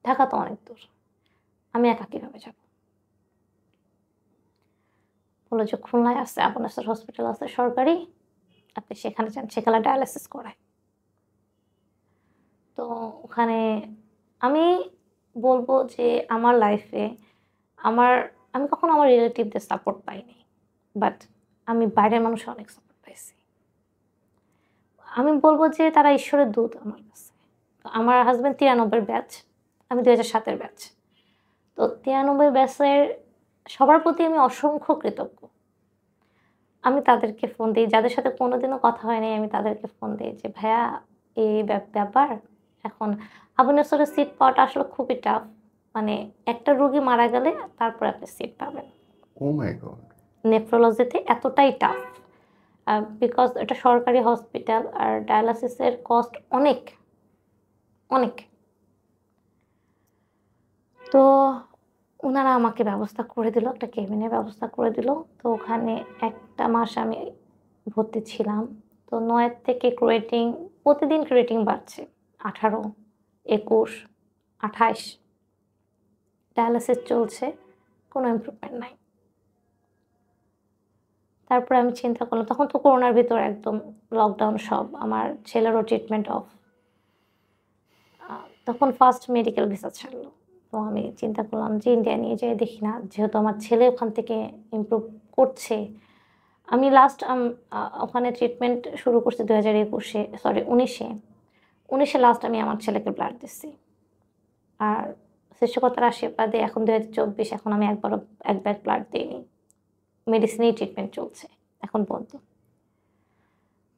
ঢাকা তো অনেক দূর। আমি একা কিভাবে যাব?" বলল যে, "খুলনায় আছে, আবু নাসের হসপিটাল আছে সরকারি। আপনি সেখানে যান। সেখানে ডায়ালাইসিস করায়।" তো ওখানে আমি বলব যে আমার লাইফে আমার আমি কখনো আমার রিলেটিভদের সাপোর্ট পাইনি। বাট আমি বাইরের মানুষে অনেক সাপোর্ট পাইছি। আমি বলব যে তারা ঈশ্বরের দূত আমার কাছে। আমার হাসব্যান্ড 93 ব্যাচ, আমি 2007 এর ব্যাচ। তো 93 ব্যাচের সবার প্রতি আমি অসংখ্য কৃতজ্ঞ। আমি তাদেরকে ফোন দেই, যাদের সাথে কোনোদিনও কথা হয় নাই আমি তাদেরকে ফোন দেই যে, "ভাইয়া এই ব্যাপার। এখন আবু নসরের সিট পাওয়াটা আসলে খুবই টাফ। মানে একটা রোগী মারা গেলে তারপরে আপনি সিট পাবেন। ও মাই গড! নেফ্রোলজিতে এতটাই টাফ। বিকজ এটা সরকারি হসপিটাল আর ডায়ালাসিসের কস্ট অনেক, অনেক।" তো উনারা আমাকে ব্যবস্থা করে দিল, একটা কেবিনের ব্যবস্থা করে দিল। তো ওখানে ১ টা মাস আমি ভর্তি ছিলাম। তো ৯ থেকে ক্রিয়েটিং প্রতিদিন ক্রিয়েটিং বাড়ছে। ১৮, ২১, ২৮ ডায়ালাসিস চলছে। কোনো ইমপ্রুভমেন্ট নাই। তারপরে আমি চিন্তা করলাম তখন তো করোনার ভিতর একদম লকডাউন সব। আমার ছেলেরও ট্রিটমেন্ট অফ। আ তখন ফার্স্ট মেডিকেল ভিসা ছাড়ল। তো আমি চিন্তা করলাম যে ইন্ডিয়া নিয়ে যেয়ে দেখি না। যেহেতু আমার ছেলে ওখান থেকে ইমপ্রুভ করছে। আমি লাস্ট ওখানে ট্রিটমেন্ট শুরু করছি ২০২১ এ সরি ১৯ এ। ১৯ এ লাস্ট আমি আমার ছেলেকে ব্লাড দিচ্ছি। আর সৃষ্টিকর্তার আশীর্বাদে এখন ২০২৪ এখন আমি একবারও ১ ব্যাগ ব্লাড দেইনি। মেডিসিনেই ট্রিটমেন্ট চলছে এখন পর্যন্ত।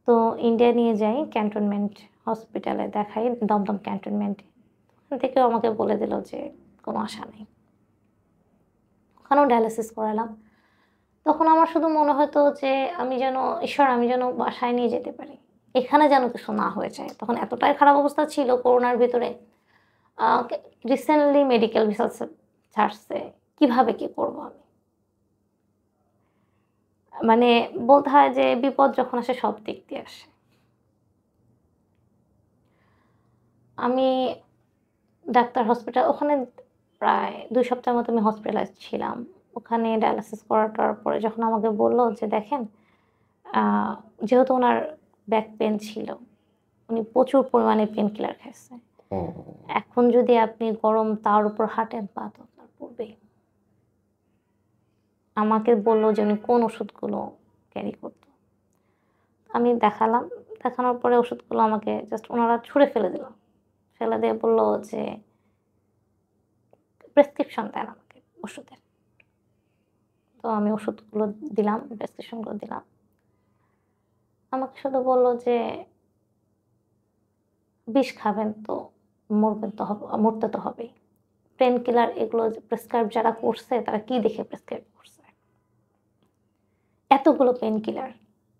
তো ইন্ডিয়া নিয়ে যাই ক্যান্টনমেন্ট হসপিটালে দেখাই দমদম ক্যান্টনমেন্টে। ওখান থেকেও আমাকে বলে দিল যে কোনো আশা নেই। ওখানেও ডায়ালাসিস করালাম। তখন আমার শুধু মনে হতো যে আমি যেন বাসায় নিয়ে যেতে পারি। এখানে যেন কিছু না হয়ে যায়। তখন এতটাই খারাপ অবস্থা ছিল করোনার ভিতরে। আ কে রিসেন্টলি মেডিকেল ভিসা ছাড়ছে। কিভাবে কি করব আমি? মানে বলতে হয় যে বিপদ যখন আসে সব দিক দিয়ে আসে। আমি ডাক্তার হসপিটাল ওখানে প্রায় ২ সপ্তাহের মতো আমি হসপিটালাইজড ছিলাম। ওখানে ডায়ালাসিস করাটার পরে যখন আমাকে বলল যে দেখেন আ যেহেতু উনার ব্যাক পেইন ছিল, উনি প্রচুর পরিমাণে পেইন কিলার খাইছে। ও এখন যদি আপনি গরম তাওয়ার উপর হাঁটেন পা তো আপনার পুড়বেই। আমাকে বলল যে উনি কোন ওষুধগুলো ক্যারি করত। আমি দেখালাম। দেখানোর পরে ওষুধগুলো আমাকে জাস্ট উনারা ছুঁড়ে ফেলে দিল। ফেলে দিয়ে বলল যে প্রেসক্রিপশন দেন আমাকে ওষুধের। তো আমি ওষুধগুলো দিলাম, প্রেসক্রিপশনগুলো দিলাম। আমাকে শুধু বলল যে, "বিষ খাবেন তো মরবেন তো মরতে তো হবেই। পেইন কিলার এগুলো যে প্রেসক্রাইব যারা করছে তারা কি দেখে প্রেসক্রাইব করছে? এতগুলো পেইন কিলার।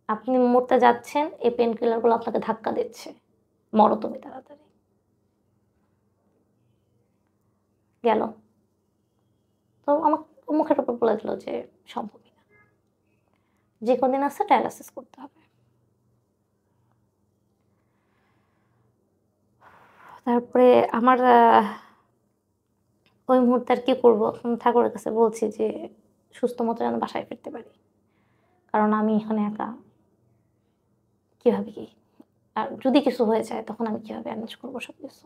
আপনি মরতে যাচ্ছেন, এই পেইন কিলারগুলো আপনাকে ধাক্কা দিচ্ছে। মরো তুমি তাড়াতাড়ি।" গেল। তো আমাকে মুখের উপর বলে দিল যে, "সম্ভবই না। যে কদিন আছে ডায়ালাসিস করতে হবে।" তারপরে আমার ওই মুহূর্তে আর কি করব? এখন ঠাকুরের কাছে বলছি যে, সুস্থ মতো যেন বাসায় ফিরতে পারি। কারণ আমি এখানে একা। কিভাবে কি? আর যদি কিছু হয়ে যায় তখন আমি কিভাবে ম্যানেজ করব সবকিছু?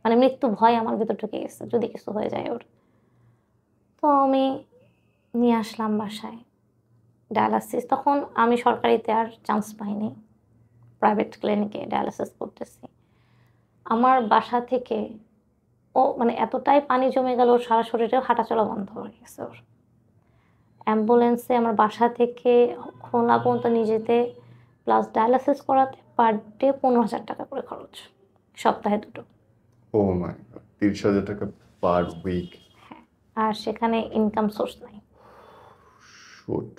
মানে মৃত্যু ভয় আমার ভেতর ঢুকে গেছে। যদি কিছু হয়ে যায় ওর। তো আমি নিয়ে আসলাম বাসায়। ডায়ালাসিস তখন আমি সরকারিতে আর চান্স পাইনি। প্রাইভেট ক্লিনিকে ডায়ালাসিস করতেছি। আমার বাসা থেকে মানে এতটাই পানি জমে গেল ওর সারা শরীরে হাঁটাচলা বন্ধ হয়ে গেছে ওর। অ্যাম্বুলেন্সে আমার বাসা থেকে খুলনা পর্যন্ত নিয়ে যেতে প্লাস ডায়ালাসিস করাতে পার ডে ৳১৫,০০০ করে খরচ। সপ্তাহে ২ টো। ও মাই গড! ৳৩০,০০০ per week. হ্যাঁ, আর সেখানে ইনকাম সোর্স নাই। শুট!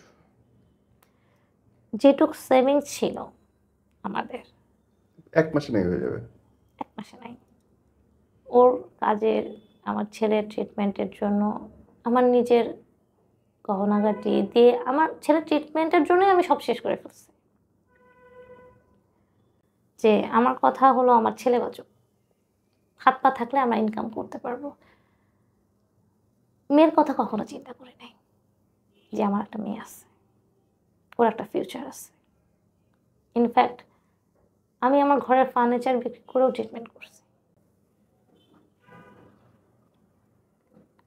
যেটুক সেভিংস ছিল আমাদের ১ মাসে নাই হয়ে যাবে। ১ মাসে নাই। ওর কাজের, আমার ছেলের ট্রিটমেন্টের জন্য, আমার নিজের গহনাগাটি দিয়ে আমার ছেলের ট্রিটমেন্টের জন্যই আমি সব শেষ করে ফেলছি। যে আমার কথা হলো আমার ছেলে বাঁচুক। হাত পা থাকলে আমরা ইনকাম করতে পারব। মেয়ের কথা কখনো চিন্তা করি নাই। যে আমার একটা মেয়ে আছে। ওর একটা ফিউচার আছে। ইনফ্যাক্ট আমি আমার ঘরের ফার্নিচার বিক্রি করেও ট্রিটমেন্ট করছি।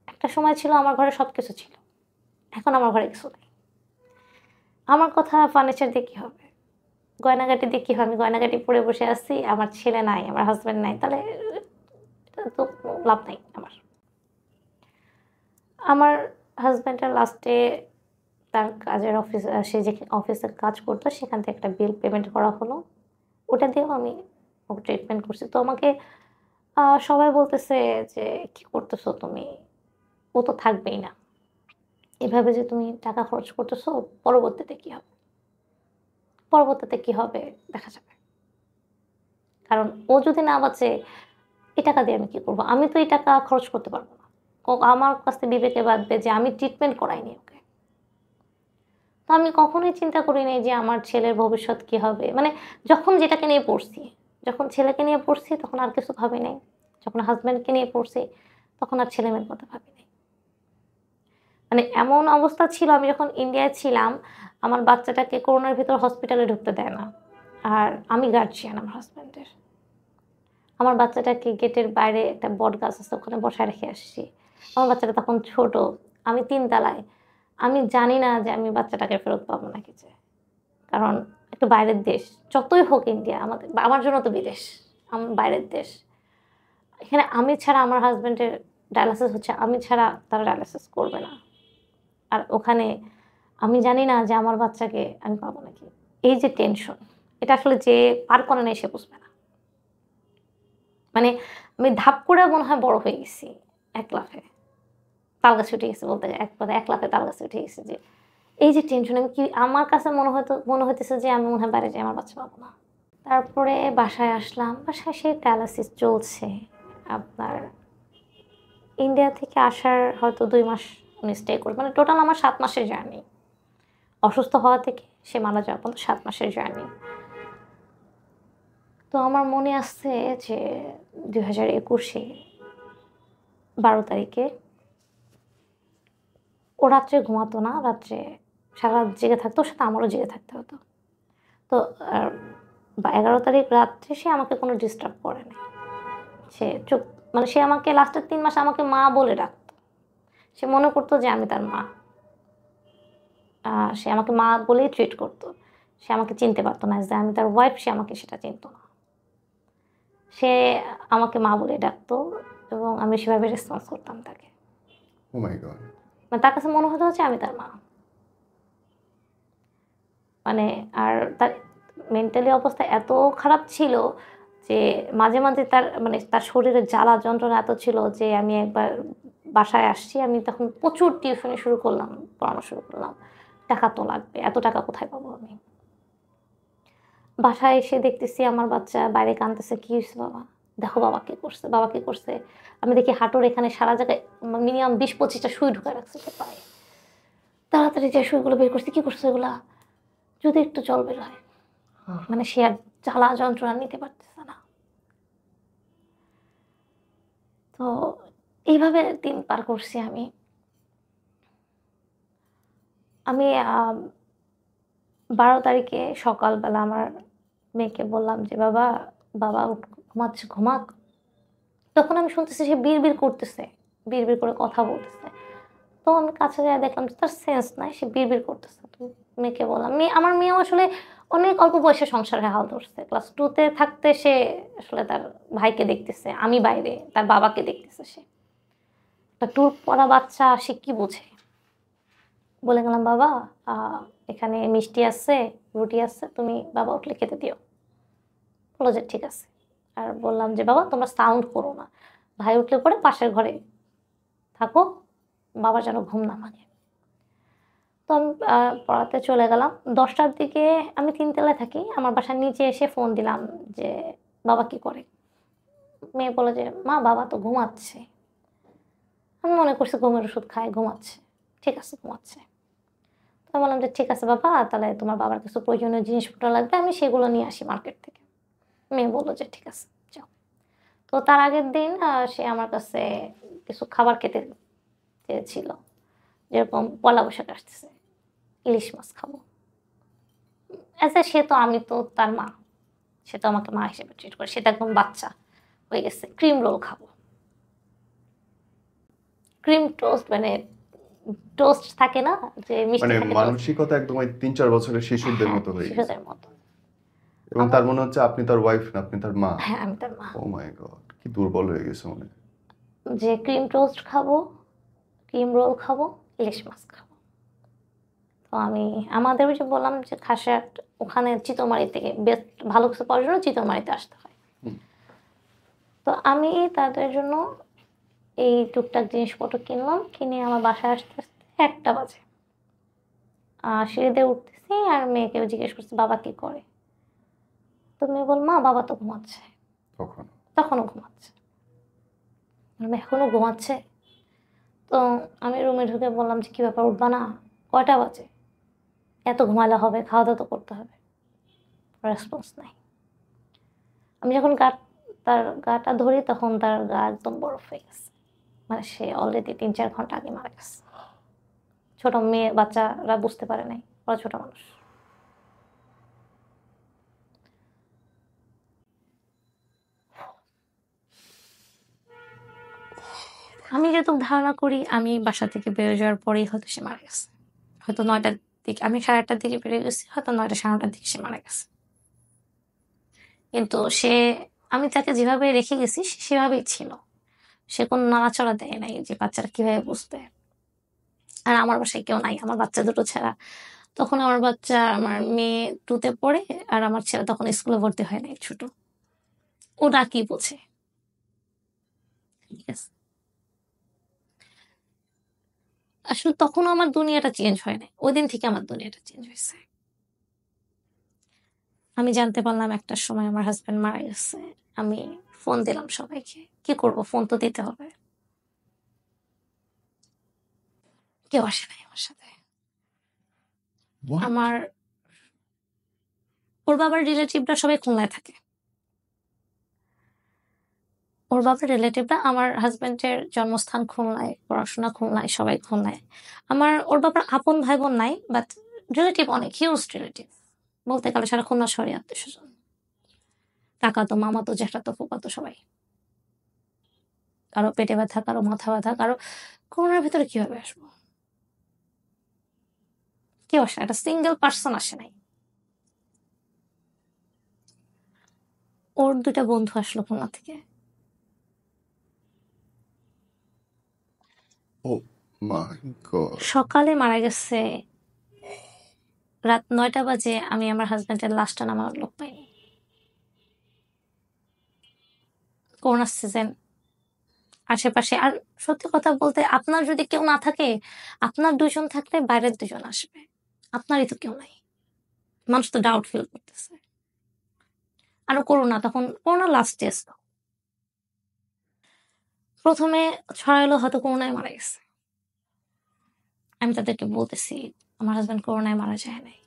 একটা সময় ছিল আমার ঘরে সবকিছু ছিল। এখন আমার ঘরে কিছু নাই। আমার কথা ফার্নিচার দিয়ে কী হবে, গয়নাগাটি দিয়ে কী হবে? আমি গয়নাগাটি পরে বসে আছি, আমার ছেলে নাই, আমার হাজব্যান্ড নাই, তাহলে এটা তো কোনো লাভ নাই আমার। আমার হাজব্যান্ডের লাস্টে তার কাজের সে যে অফিসে কাজ করতো সেখান থেকে একটা বিল পেমেন্ট করা হলো। ওটা দিয়েও আমি ওকে ট্রিটমেন্ট করছি। তো আমাকে সবাই বলতেছে যে, "কি করতেছো তুমি? ও তো থাকবেই না। এভাবে যে তুমি টাকা খরচ করতেছো, পরবর্তীতে কি হবে? পরবর্তীতে কি হবে দেখা যাবে। কারণ ও যদি না বাঁচে, এই টাকা দিয়ে আমি কি করব? আমি তো এই টাকা খরচ করতে পারব না। আমার কাছে বিবেকে বাধবে যে আমি ট্রিটমেন্ট করাইনি ওকে। তো আমি কখনোই চিন্তা করি নাই যে আমার ছেলের ভবিষ্যৎ কি হবে। মানে যখন যেটাকে নিয়ে পড়ছি, যখন ছেলেকে নিয়ে পড়ছি তখন আর কিছু ভাবি নাই। যখন হাসব্যান্ডকে নিয়ে পড়ছি তখন আর ছেলে-মেয়ের কথা ভাবি নাই। মানে এমন অবস্থা ছিল আমি যখন ইন্ডিয়ায় ছিলাম, আমার বাচ্চাটাকে করোনার ভিতর হসপিটালে ঢুকতে দেয় না। আর আমি গার্ডিয়ান আমার হাসব্যান্ডের। আমার বাচ্চাটাকে গেটের বাইরে একটা বটগাছ আছে ওখানে বসায় রেখে আসছি। আমার বাচ্চাটা তখন ছোট। আমি ৩ তলায়। আমি জানি না যে আমি বাচ্চাটাকে ফেরত পাবো নাকি যে। কারণ একটু বাইরের দেশ। যতই হোক ইন্ডিয়া আমার জন্য তো বিদেশ। আমার বাইরের দেশ। এখানে আমি ছাড়া আমার হাসব্যান্ডের ডায়ালাসিস হচ্ছে। আমি ছাড়া তারা ডায়ালাসিস করবে না। আর ওখানে আমি জানি না যে আমার বাচ্চাকে আমি পাবো নাকি। এই যে টেনশন, এটা আসলে যে পার করে নাই সে বুঝবে না। মানে আমি ধাপ করে মনে হয় বড় হয়ে গেছি এক লাফে। তালগাছে উঠে গেছি বলতে একবারে এক লাফে তালগাছে উঠে গেছি যে এই যে টেনশন আমি কি আমার কাছে মনে হইতেছে যে আমি মনে হয় বাইরে যাই আমার বাচ্চা পাবো না। তারপরে বাসায় আসলাম। বাসায় সেই ডায়ালাসিস চলছে। আপনার ইন্ডিয়া থেকে আসার হয়তো ২ মাস উনি স্টে করবে। মানে টোটাল আমার ৭ মাসের জার্নি। অসুস্থ হওয়া থেকে সে মারা যাওয়া পর্যন্ত ৭ মাসের জার্নি। তো আমার মনে আছে যে ২০২১ এ ১২ তারিখে ও রাত্রে ঘুমাতো না। রাত্রে সারারাত জেগে থাকতো। ওর সাথে আমারও জেগে থাকতে হতো। তো আ ১১ তারিখ রাত্রে সে আমাকে কোনো ডিস্টার্ব করে নাই। সে চুপ মানে সে আমাকে লাস্টের ৩ মাস আমাকে মা বলে ডাকতো। সে মনে করতো যে আমি তার মা। আ সে আমাকে মা বলেই ট্রিট করতো। সে আমাকে চিনতে পারত না যে আমি তার ওয়াইফ সে আমাকে সেটা চিনত না। সে আমাকে মা বলে ডাকতো এবং আমি সেভাবে রেসপন্স করতাম তাকে। ওহ মাই গড! মানে তার কাছে মনে হতো যে আমি তার মা। মানে আর তার মেন্টালি অবস্থা এত খারাপ ছিল যে মাঝে, মাঝে তার শরীরে জ্বালা যন্ত্রণা এত ছিল যে আমি একবার বাসায় আসছি। আমি তখন প্রচুর টিউশনি শুরু করলাম, পড়ানো শুরু করলাম। টাকা তো লাগবে। এত টাকা কোথায় পাবো আমি? বাসায় এসে দেখতেছি আমার বাচ্চা বাইরে কাঁদতেছে। "কি হইছে বাবা? দেখো বাবা কি করছে, বাবা কি করছে?" আমি দেখি হাঁটুর এখানে সারা জায়গায় মিনিমাম ২০-২৫ টা সুই ঢুকায় রাখছে সে পায়ে। তাড়াতাড়ি যেয়ে সুইগুলো বের করছি। "কি করছো এগুলা?" যদি একটু জল বের হয়। মানে সে আর জ্বালা যন্ত্রণা নিতে পারতেছে না। তো এইভাবে দিন পার করছি আমি। আমি ১২ তারিখে সকালবেলা আমার মেয়েকে বললাম যে, বাবা উঠ ঘুমাচ্ছে, ঘুমাক।" তখন আমি শুনতেছি সে বিড়বিড় করতেছে। বিড়বিড় করে কথা বলতেছে। তো আমি কাছে যেয়ে দেখলাম যে তার সেন্স নাই। সে বিড়বিড় করতেছে। তো মেয়েকে বললাম, আমার মেয়েও আসলে অনেক অল্প বয়সে সংসারে হাল ধরছে। ক্লাস 2 তে থাকতে সে আসলে তার ভাইকে দেখতেছে। আমি বাইরে, তার বাবাকে দেখতেছে সে। একটা ট্যুর পড়া বাচ্চা সে কি বোঝে? বলে গেলাম, "বাবা আ এখানে মিষ্টি আছে, রুটি আছে। তুমি বাবা উঠলে খেতে দিও।" বলল যে, "ঠিক আছে।" আর বললাম যে, "বাবা তোমরা সাউন্ড করো না। ভাই উঠলে পরে পাশের ঘরে থাকো। বাবার যেন ঘুম না ভাঙে।" তো আমি পড়াতে চলে গেলাম। ১০ টার দিকে আমি ৩ তলায় থাকি। আমার বাসার নিচে এসে ফোন দিলাম যে, "বাবা কি করে?" মেয়ে বলল যে, "মা বাবা তো ঘুমাচ্ছে।" আমি মনে করছি ঘুমের ওষুধ খায়, ঘুমাচ্ছে। ঠিক আছে ঘুমাচ্ছে। তো আমি বললাম যে, "ঠিক আছে বাবা তাহলে তোমার বাবার কিছু প্রয়োজনীয় জিনিসপত্র লাগবে। আমি সেগুলো নিয়ে আসি মার্কেট থেকে।" মেয়ে বলল যে, "ঠিক আছে যাও।" তো তার আগের দিন সে আমার কাছে কিছু খাবার খেতে চেয়েছিল। যেরকম পয়লা বৈশাখ আসতেছে। ইলিশ মাছ খাবো। সে তো আমি তো তার মা। সে তো আমাকে মা হিসেবে ট্রিট করে। সে তো একদম বাচ্চা হয়ে গেছে। ক্রিম রোল খাবো। ক্রিম টোস্ট মানে টোস্ট থাকে না যে মিষ্টি মানে থাকে টোস্ট, মানসিকতা একদম ওই 3-4 বছরের শিশুদের হ্যাঁ মতো হয়ে গেছে। শিশুদের মতো। এবং আমার তার মনে হচ্ছে আপনি তার ওয়াইফ না, আপনি তার মা। হ্যাঁ আমি তার মা। ও মাই গড, কি দুর্বল হয়ে গেছে মনে হয়। যে ক্রিম টোস্ট খাবো, ক্রিম রোল খাবো, ইলিশ মাছ খাবো। তো আমি আমাদের ওই যে বললাম যে খাসাট ওখানে চিতলমারি থেকে বেস্ট ভালো কিছু পাওয়ার জন্য চিতলমারিতে আসতে হয়। হুম। তো আমি তাদের জন্য এই টুকটাক জিনিসপত্র কিনলাম, কিনে আমার বাসায় আসতে আসতে 1টা বাজে। সিঁড়িতে উঠতেছি আর মেয়েকে জিজ্ঞেস করছি বাবা কি করে। তো মেয়ে বল মা বাবা তো ঘুমাচ্ছে। তখন তখনও ঘুমাচ্ছে। আমি এখনো ঘুমাচ্ছে। তো আমি রুমে ঢুকে বললাম যে কি ব্যাপার উঠবা না? কয়টা বাজে? এত ঘুমালে হবে, খাওয়া দাওয়া তো করতে হবে। রেসপন্স নাই। আমি যখন তার গাটা ধরি তখন তার গা একদম বরফ হয়ে গেছে। মানে সে অলরেডি 3-4 ঘন্টা আগে মারা গেছে। ছোট মেয়ে বাচ্চারা বুঝতে পারে নাই, ওরা ছোট মানুষ। আমি যেহেতু ধারণা করি আমি বাসা থেকে বেরোয় যাওয়ার পরেই হয়তো সে মারা গেছে। হয়তো 9টার দিকে, আমি 8:30টার দিকে বেরিয়ে গেছি, হয়তো 9টা 9:30টার দিকে সে মারা গেছে। কিন্তু আমি তাকে যেভাবে রেখে গেছি সে সেভাবেই ছিল। সে কোনো নাড়াচড়া দেয় নাই যে বাচ্চারা কিভাবে বুঝবে। আর আমার বাসায় কেউ নাই, আমার বাচ্চা দুটো ছাড়া। তখন আমার মেয়ে 2তে পড়ে, আর আমার ছেলে তখন স্কুলে ভর্তি হয় নাই, ছোট। ওরা কি বোঝে? ঠিক আছে, আসলে তখনও আমার দুনিয়াটা চেঞ্জ হয় নাই, ওই দিন থেকে আমার দুনিয়াটা চেঞ্জ হয়েছে। আমি জানতে পারলাম 1টার সময় আমার হাজবেন্ড মারা গেছে। আমি ফোন দিলাম সবাইকে, কি করব, ফোন তো দিতে হবে। কেউ আসে নাই আমার সাথে। হোয়াট? আমার ওর বাবার রিলেটিভরা সবাই খুলনায় থাকে। ওর বাবার রিলেটিভরা, আমার হাজবেন্ডের জন্মস্থান খুলনায়, পড়াশোনা খুলনায়, সবাই খুলনায়। ওর বাবার আপন ভাই বোন নাই, বাট রিলেটিভ অনেক, হিউজ রিলেটিভ। বলতে গেলে সারা খুলনা শহরে আত্মীয় স্বজন, কাকাতো, মামাতো, জ্যাঠাতো, ফুফাতো সবাই। কারো পেটে ব্যথা, কারো মাথা ব্যথা, কারো করোনার ভেতরে কিভাবে আসবো? কেউ আসে না, একটা সিঙ্গেল পার্সন আসে নাই। ওর 2টা বন্ধু আসলো খুলনা থেকে। ও মাই গড। সকালে মারা গেছে, রাত 9টা বাজে। আমি আমার হাজবেন্ডের লাশটা নামানোর লোক পাইনি। করোনা সিজন আশেপাশে। আর সত্যি কথা বলতে, আপনার যদি কেউ না থাকে, আপনার 2জন থাকলে বাইরের 2জন আসবে। আপনারই তো কেউ নাই। মানুষ তো ডাউট ফিল করতেছে। আরো করোনা, তখন করোনা লাস্ট স্টেজ। প্রথমে ছড়াইলো হয়তো করোনায় মারা গেছে। আমি তাদেরকে বলতেছি আমার হাজবেন্ড করোনায় মারা যায় নাই।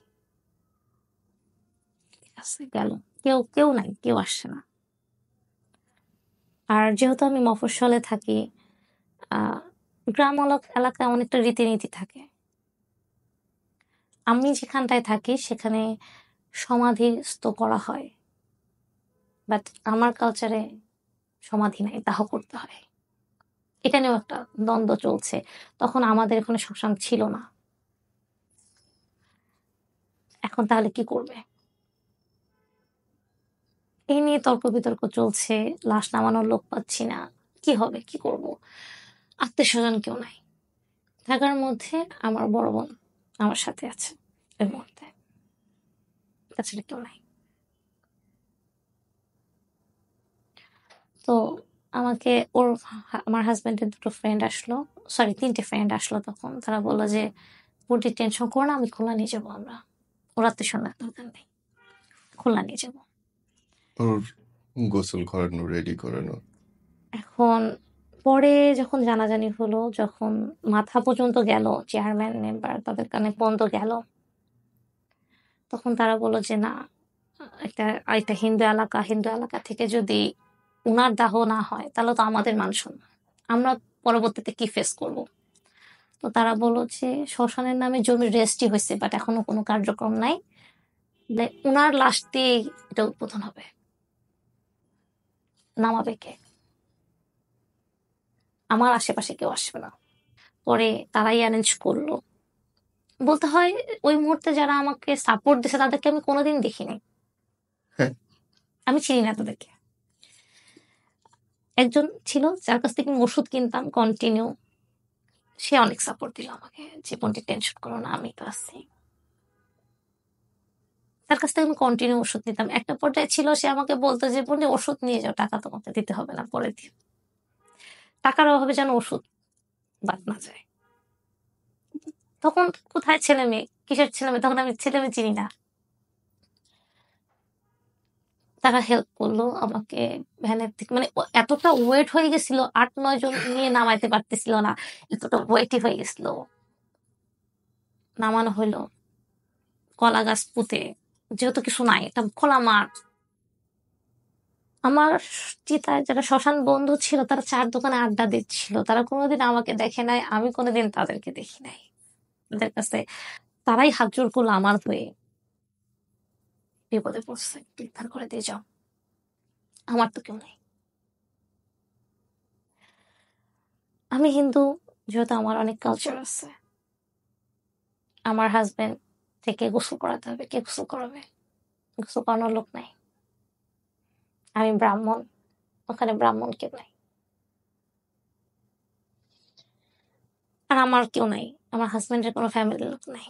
ঠিক আছে, গেল। কেউ কেউ নাই, কেউ আসছে না। আর যেহেতু আমি মফস্বলে থাকি, আহ গ্রাম এলাকায় অনেকটা রীতিনীতি থাকে। আমি যেখানটায় থাকি সেখানে সমাধিস্থ করা হয়, বাট আমার কালচারে সমাধি নাই, দাহ করতে হয়। এটা নিয়েও একটা দ্বন্দ্ব চলছে। তখন আমাদের এখানে শ্মশান ছিল না। এখন তাহলে কি করবে? এই নিয়ে তর্ক বিতর্ক চলছে। লাশ নামানোর লোক পাচ্ছি না। কি হবে, কি করব? আত্মীয় স্বজন কেউ নাই। ঢাকার মধ্যে আমার বড় বোন আমার সাথে আছে এই মুহূর্তে, তাছাড়া কেউ নাই। তো আমাকে আমার হাজবেন্ডের 2টো ফ্রেন্ড আসলো, সরি 3টে ফ্রেন্ড আসলো। তখন তারা বললো যে বুটি টেনশন করো না, আমি খুলনা নিয়ে যাবো। আমরা ওর আত্মীয় স্বজন দরকার নেই, খুলনা নিয়ে যাবো। ওর গোসল করানো, রেডি করানো। এখন পরে যখন জানাজানি হলো, যখন মাথা পর্যন্ত গেল, চেয়ারম্যান মেম্বার তাদের কানে পর্যন্ত গেল, তখন তারা বললো যে না, একটা একটা হিন্দু এলাকা থেকে যদি উনার দাহ না হয় তাহলে তো আমাদের মান সম্মান, আমরা পরবর্তীতে কি ফেস করব। তো তারা বললো যে শ্মশানের নামে জমির রেজিস্ট্রি হয়েছে, বাট এখনো কোনো কার্যক্রম নাই। উনার লাশ দিয়ে এটা উদ্বোধন হবে, নামাবে কে? আমার আশেপাশে কেউ আসবে না। পরে তারাই অ্যারেঞ্জ করলো। বলতে হয় ওই মুহূর্তে যারা আমাকে সাপোর্ট দিছে তাদেরকে আমি কোনোদিন দেখিনি। হ্যাঁ। আমি চিনি না তাদেরকে। একজন ছিল যার কাছ থেকে আমি ওষুধ কিনতাম কন্টিনিউ। সে অনেক সাপোর্ট দিল আমাকে। জীবনটি টেনশন করো না, আমি তো আছি। তার কাছ থেকে আমি কন্টিনিউ ওষুধ নিতাম। একটা পর্যায়ে ছিল সে আমাকে বলতো যে, "বোন ওষুধ নিয়ে যাও, টাকা তোমাকে দিতে হবে না, পরে দিও।" টাকার অভাবে যেন ওষুধ বাদ না যায়। তখন কোথায় ছেলে-মেয়ে? কিসের ছেলে-মেয়ে? তখন আমি ছেলে-মেয়ে চিনি না। তারা হেল্প করলো আমাকে ভ্যানের থেকে মানে এতটা ওয়েট হয়ে গেছিল ৮-৯ জন নিয়ে নামাইতে পারতেছিল না। এতটা ওয়েটই হয়ে গেছিল। নামানো হইলো। কলা গাছ পুঁতে। যেহেতু কিছু নাই, একটা খোলা মাঠ। আমার চিতায় যারা শ্মশান বন্ধু ছিল তারা চা'র দোকানে আড্ডা দিচ্ছিল। তারা কোনোদিন আমাকে দেখে নাই, আমি কোনোদিন তাদেরকে দেখি নাই। তাদের কাছে তারাই হাত জোড় করলো আমার হয়ে। বিপদে পড়ছে, উদ্ধার করে দিয়ে যাও। আমার তো কেউ নেই। আমি হিন্দু, যেহেতু আমার অনেক কালচার আছে। আমার হাসব্যান্ড থেকে গোসল করাতে হবে। কে গোসল করাবে? গোসল করানোর লোক নাই। আমি ব্রাহ্মণ, ওখানে ব্রাহ্মণ কেউ নাই। আর আমার কেউ নাই। আমার হাসব্যান্ডের কোনো ফ্যামিলির লোক নাই।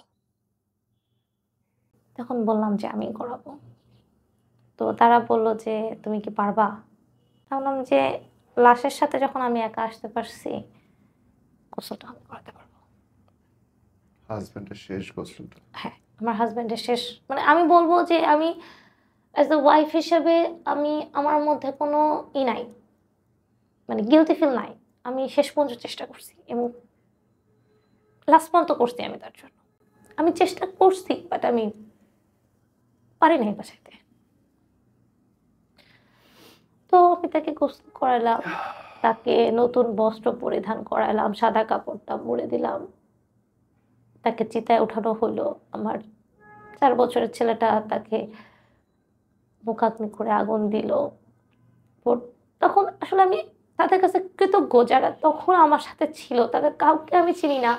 তখন বললাম যে আমি করাবো। তো তারা বলল যে, "তুমি কি পারবা?" আমি বললাম যে, "লাশের সাথে যখন আমি একা আসতে পারছি, গোসলটা আমি করাতে পারবো।" হাজবেন্ডের শেষ গোসলটা। হ্যাঁ, আমার হাসব্যান্ডের শেষ মানে আমি বলব যে আমি অ্যাজ a ওয়াইফ হিসেবে আমি আমার মধ্যে কোনো নাই। মানে গিল্টি ফিল নাই। আমি শেষ পর্যন্ত চেষ্টা করছি এবং লাস্ট পর্যন্ত করছি আমি তার জন্য। আমি চেষ্টা করছি বাট আমি পারি নাই বাঁচাইতে। তো আমি তাকে গোসল করালাম। তাকে নতুন বস্ত্র পরিধান করালাম। সাদা কাপড়টা মুড়ে দিলাম। তাকে চিতায় উঠানো হলো। আমার ৪ বছরের ছেলেটা তাকে মুখাগ্নি করে আগুন দিল। পর তখন আসলে আমি তাদের কাছে কৃতজ্ঞ যারা তখন আমার সাথে ছিল। তাদের কাউকে আমি চিনি না।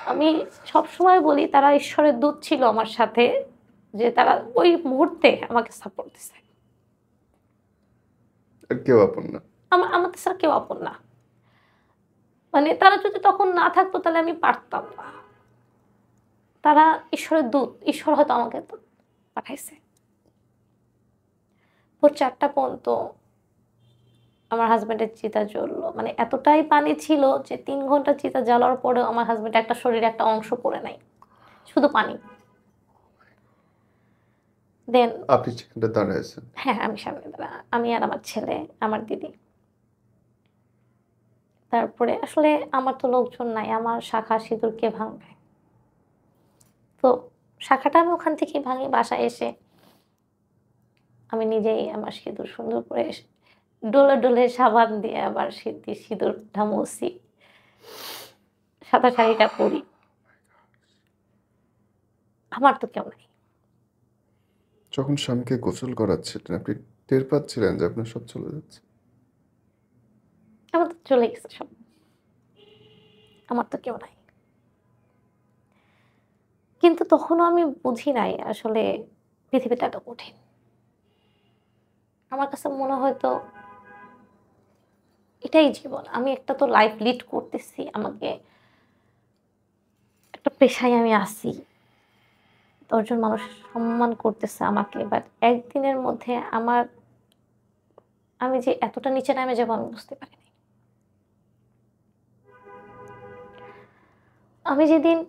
আমি সবসময় বলি তারা ঈশ্বরের দূত ছিল আমার সাথে। যে তারা ওই মুহূর্তে আমাকে সাপোর্ট দিছে। আর কেউ আপন না। আমাদের ছাড়া কেউ আপন না। মানে তারা যদি তখন না থাকতো তাহলে আমি পারতাম না। তারা ঈশ্বরের দূত। ঈশ্বর হয়তো আমাকে পাঠাইছে। ভোর ৪ টা পর্যন্ত আমার হাসব্যান্ডের চিতা জ্বললো। মানে এতটাই পানি ছিল যে ৩ ঘন্টা চিতা জ্বালার পরেও আমার হাসব্যান্ডের একটা শরীরে একটা অংশ পড়ে নাই। শুধু পানি। দেন আপনি সেখানটা দাঁড়ায় আছেন। হ্যাঁ, আমি সামনে আমি আর আমার ছেলে, আমার দিদি। তারপরে আসলে আমার তো লোকজন নাই। আমার শাঁখা সিঁদুর কে ভাঙবে? তো শাঁখাটা আমি ওখান থেকেই ভাঙি বাসায় এসে। আমি নিজেই আমার সিঁদুর সুন্দর করে ডলে, ডলে সাবান দিয়ে আবার সিঁদুরটা মুছি। সাদা শাড়িটা পরি। আমার তো কেউ নাই। যখন স্বামীকে গোসল করাচ্ছিলেন, আপনি টের পাচ্ছিলেন যে আপনার সব চলে যাচ্ছে? আমার তো চলে গেছে সব। আমার তো কেউ নাই। কিন্তু তখনও আমি বুঝি নাই আসলে পৃথিবীটা এত কঠিন। আমার কাছে মনে হয়তো এটাই জীবন। আমি একটা তো লাইফ লিড করতেছি। আমাকে একটা পেশায় আমি আছি। ১০ জন মানুষ সম্মান করতেছে আমাকে। বাট একদিনের মধ্যে আমি যে এতটা নিচে নেমে যাবো আমি বুঝতে পারিনি। আমি যেদিন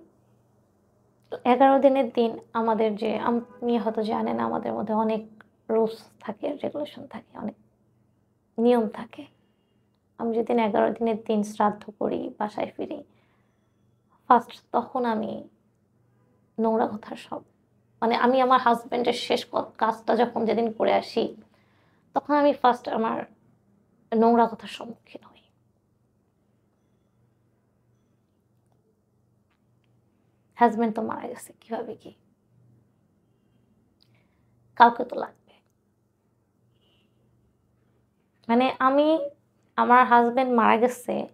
১১ দিনের দিন আমাদের যে আপনি হয়তো জানেন আমাদের মধ্যে অনেক রুলস থাকে, রেগুলেশন থাকে, অনেক নিয়ম থাকে। আমি যেদিন ১১ দিনের দিন শ্রাদ্ধ করি, বাসায় ফিরি, ফার্স্ট তখন আমি নোংরা কথার সব মানে আমি আমার হাসব্যান্ডের শেষ কাজটা যখন যেদিন করে আসি, তখন আমি ফার্স্ট আমার নোংরা কথার সম্মুখীন হই। হাসব্যান্ড তো মারা গেছে। কিভাবে কি? কাউকে তো লাগবে। মানে আমার হাসব্যান্ড মারা গেছে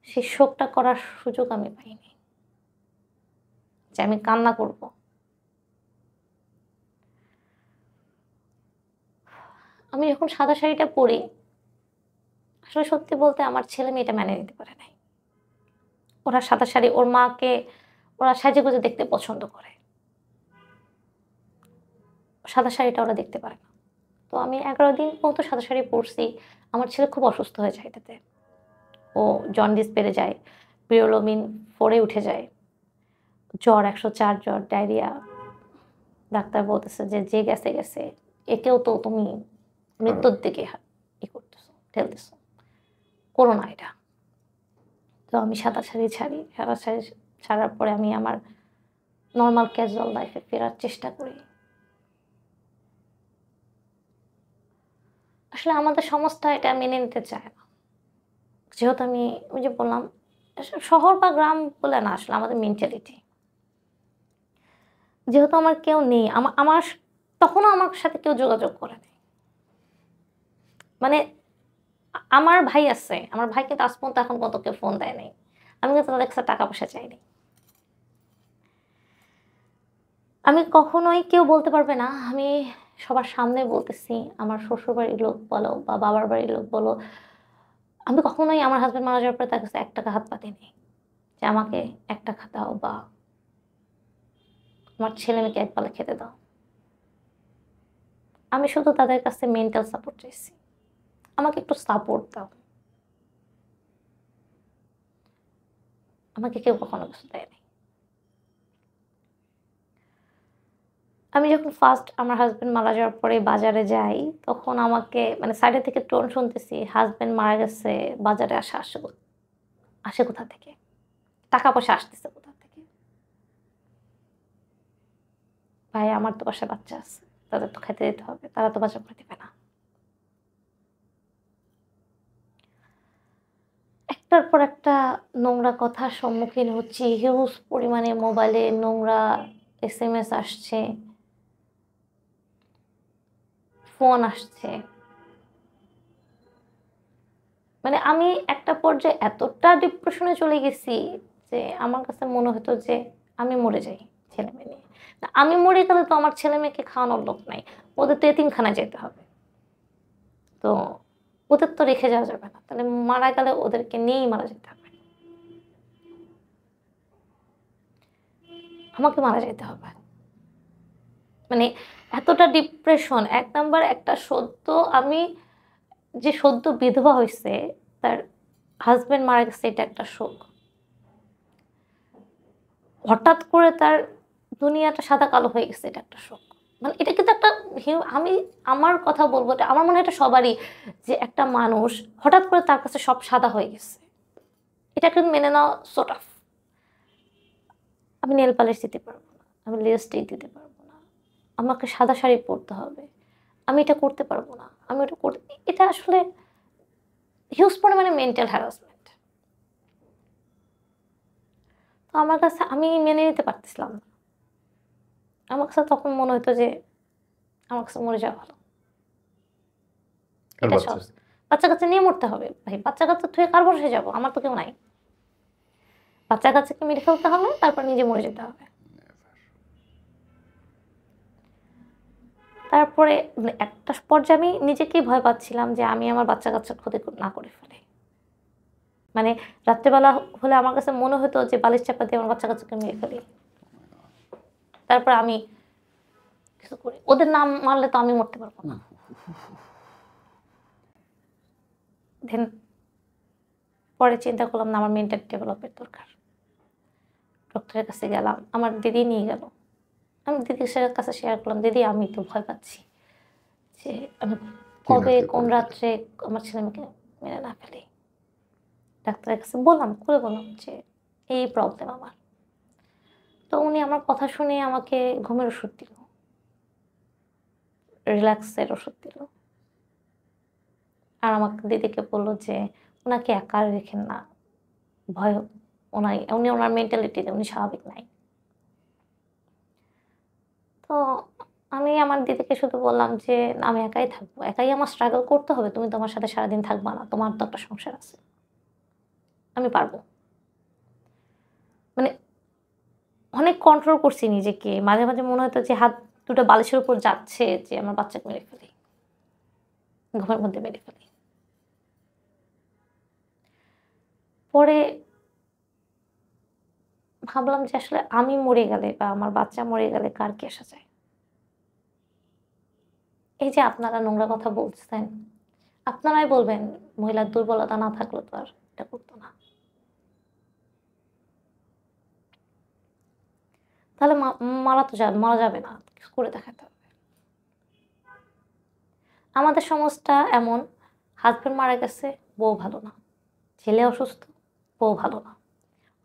সেই শোকটা করার সুযোগ আমি পাইনি যে আমি কান্না করব। আমি যখন সাদা শাড়িটা পরি, আসলে সত্যি বলতে আমার ছেলে-মেয়ে এটা মেনে নিতে পারে নাই। ওরা সাদা শাড়ি ওর মাকে ওরা সাজেগুজে দেখতে পছন্দ করে। সাদা শাড়িটা ওরা দেখতে পারে না। তো আমি ১১ দিন মতো সাদা শাড়ি পরছি। আমার ছেলে খুব অসুস্থ হয়ে যায় এটাতে। ও জন্ডিস বেড়ে যায়, পিরোলোমিন 4 এ উঠে যায়। জ্বর ১০৪ জ্বর, ডায়রিয়া। ডাক্তার বলতেছে যে, "যে গেছে, গেছে। একেও তো তুমি খারাপ। মৃত্যুর দিকে করতেছো, ঠেলতেছো। করো না এটা।" তো আমি সাদা শাড়ি ছাড়ি। সাদা শাড়ি ছাড়ার পরে আমি আমার নরমাল ক্যাজুয়াল লাইফ এ ফেরার চেষ্টা করি। আসলে আমাদের সমাজটা এটা মেনে নিতে চায় না। যেহেতু আমি ওই যে বললাম, শহর বা গ্রাম বলে না আসলে আমাদের মেন্টালিটি। যেহেতু আমার কেউ নেই, আমার তখনও আমার সাথে কেউ যোগাযোগ করে নাই। মানে আমার ভাই আছে। আমার ভাই কিন্তু আজ পর্যন্ত এখন পর্যন্ত কেউ ফোন দেয় নাই। আমি কিন্তু তাদের কাছে টাকা-পয়সা চাইনি। আমি কখনোই কেউ বলতে পারবে না, আমি সবার সামনে বলতেছি, আমার শ্বশুরবাড়ির লোক বলো বা বাবার বাড়ির লোক বলো, আমি কখনোই আমার হাসব্যান্ড মারা যাওয়ার পরে তার কাছে ৳১ হাত পাতিনি। যে আমাকে ৳১ দাও বা আমার ছেলে-মেয়েকে একবেলা খেতে দাও। আমি শুধু তাদের কাছে মেন্টাল সাপোর্ট চাইছি। আমাকে একটু সাপোর্ট দাও। আমাকে কেউ কখনো কিছু দেয় নাই। আমি যখন ফার্স্ট আমার হাসব্যান্ড মারা যাওয়ার পরে বাজারে যাই, তখন আমাকে মানে সাইডে থেকে টোন শুনতেছি, "হাসব্যান্ড মারা গেছে, বাজারে আসে কোথা থেকে? টাকা-পয়সা আসতেছে কোথা থেকে?" ভাই আমার তো বাসায় বাচ্চা আছে। তাদের তো খেতে দিতে হবে। তারা তো বাজার করে দিবে না। একটার পর একটা নোংরা কথার সম্মুখীন হচ্ছি। হিউজ পরিমাণে মোবাইলে নোংরা এসএমএস আসছে, ফোন আসছে। মানে আমি একটা পর্যায়ে এতটা ডিপ্রেশনে চলে গেছি যে আমার কাছে মনে হতো যে আমি মরে যাই ছেলে-মেয়ে নিয়ে। না আমি মরে গেলে তো আমার ছেলে-মেয়েকে খাওয়ানোর লোক নাই। ওদের তো এতিমখানায় যেতে হবে। তো ওদের তো রেখে যাওয়া যাবে না। তাহলে মারা গেলে ওদেরকে নিয়েই মারা যেতে হবে। আমাকে মারা যেতে হবে। মানে এতটা ডিপ্রেশন ১ নাম্বার একটা আমি যে সদ্য বিধবা হইছে, তার হাসব্যান্ড মারা গেছে এটা একটা শোক। হঠাৎ করে তার দুনিয়াটা সাদা কালো হয়ে গেছে এটা একটা শোক। মানে এটা কিন্তু একটা আমি আমার কথা বলব এটা আমার মনে হয় এটা সবারই যে একটা মানুষ হঠাৎ করে তার কাছে সব সাদা হয়ে গেছে। এটা কিন্তু মেনে নেওয়া সো টাফ। আমি নেল পালিশ দিতে পারব না। আমি লিপস্টিক দিতে পারব না। আমাকে সাদা শাড়ি পরতে হবে। আমি এটা করতে পারব না। আমি ওটা এটা আসলে হিউজ পরিমাণে মেন্টাল হ্যারাসমেন্ট। তো আমার কাছে আমি মেনে নিতে পারতেছিলাম না। আমার কাছে তখন মনে হতো যে আমার কাছে মরে যাওয়া ভালো। আর এটা বাচ্চা? সহজ। বাচ্চা-কাচ্চা নিয়ে মরতে হবে। ভাই বাচ্চা-কাচ্চা থুয়ে কার ভরসায় যাবো? আমার তো কেউ নাই। বাচ্চা-কাচ্চাকে মেরে ফেলতে হবে, তারপর নিজে মরে যেতে হবে। তারপরে মানে একটা পর্যায়ে আমি নিজেকেই ভয় পাচ্ছিলাম যে আমি আমার বাচ্চা-কাচ্চার ক্ষতি না করে ফেলি। মানে রাত্রেবেলা হলে আমার কাছে মনে হতো যে বালিশ চাপা দিয়ে আমার বাচ্চা-কাচ্চাকে মেরে ফেলি। তারপর আমি কিছু করি। ওদের না মারলে তো আমি মরতে পারব না। দেন পরে চিন্তা করলাম না আমার মেন্টাল ডেভেলপের দরকার। ডক্টরের কাছে গেলাম। আমার দিদি নিয়ে গেল। আমি দিদির কাছে শেয়ার করলাম, "দিদি আমি তো ভয় পাচ্ছি যে আমি কি না কবে কি কোন করে ফেলে? রাত্রে আমার ছেলে-মেয়েকে মেরে না ফেলি।" ডাক্তারের কাছে বললাম, খুলে বললাম যে এই প্রবলেম আমার। তো উনি আমার কথা শুনে আমাকে ঘুমের ওষুধ দিল। রিল্যাক্সের ওষুধ দিল। আর আমাকে দিদিকে বলল যে, "উনাকে একা রেখেন না। ভয় উনি উনার মেন্টালিটিতে উনি স্বাভাবিক নাই।" তো আমি আমার দিদিকে শুধু বললাম যে, "আমি একাই থাকবো। একাই আমার স্ট্রাগল করতে হবে। তুমি তো আমার সাথে সারাদিন থাকবা না। তোমার তো একটা সংসার আছে।" আমি পারবো। মানে অনেক কন্ট্রোল করছি নিজেকে। মাঝে, মাঝে মনে হতো যে হাত দুটো বালিশের উপর যাচ্ছে যে আমার বাচ্চাকে মেরে ফেলি। ঘুমের মধ্যে মেরে ফেলি। পরে ভাবলাম যে আসলে আমি মরে গেলে বা আমার বাচ্চা মরে গেলে কার কি আসা যায়? এই যে আপনারা নোংরা কথা বলছেন, আপনারাই বলবেন মহিলার দুর্বলতা না থাকলে তো আর এটা করতো না। তাহলে মারা যাবে না। কিছু করে দেখাতে হবে। আমাদের সমাজটা এমন, হাসব্যান্ড মারা গেছে, বউ ভালো না। ছেলে অসুস্থ, বউ ভালো না।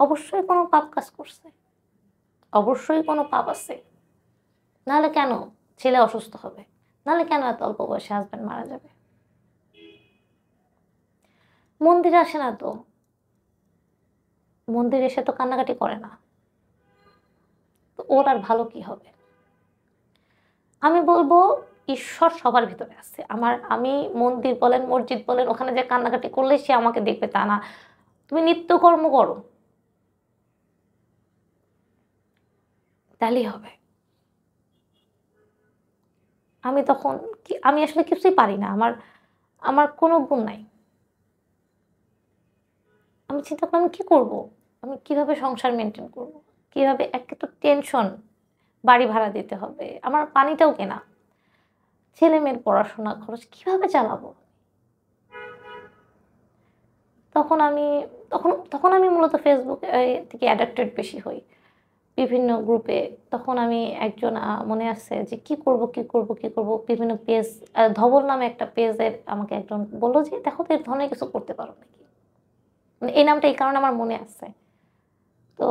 অবশ্যই কোনো পাপ কাজ করছে। অবশ্যই কোনো পাপ আছে। নাহলে কেন ছেলে অসুস্থ হবে? নাহলে কেন এত অল্প বয়সে হাসব্যান্ড মারা যাবে? মন্দিরে আসে না তো। মন্দিরে এসে তো কান্নাকাটি করে না। তো ওর আর ভালো কি হবে? আমি বলব ঈশ্বর সবার ভিতরে আছে। আমি মন্দির বলেন, মসজিদ বলেন ওখানে যে কান্নাকাটি করলেই সে আমাকে দেখবে তা না। তুমি নিত্যকর্ম করো। তাহলেই হবে। আমি তখন আমি আসলে কিছুই পারি না। আমার আমার কোনো গুণ নাই। আমি চিন্তা করলাম আমি কি করব? আমি কিভাবে সংসার মেইনটেইন করব? কিভাবে একে তো টেনশন, বাড়ি ভাড়া দিতে হবে। আমার পানিটাও কেনা। ছেলেমেয়ের পড়াশোনা খরচ কিভাবে চালাবো? তখন আমি তখন আমি মূলত Facebook থেকে অ্যাডিক্টেড বেশি হই। বিভিন্ন গ্রুপে তখন আমি একজন মনে আছে যে কি করব, কি করব, কি করব বিভিন্ন পেজ ধবল নামে একটা পেজের আমাকে একজন বলল যে, "দেখো তো এই ধরনের কিছু করতে পারো নাকি?" মানে এই নামটা এই কারণে আমার মনে আছে। তো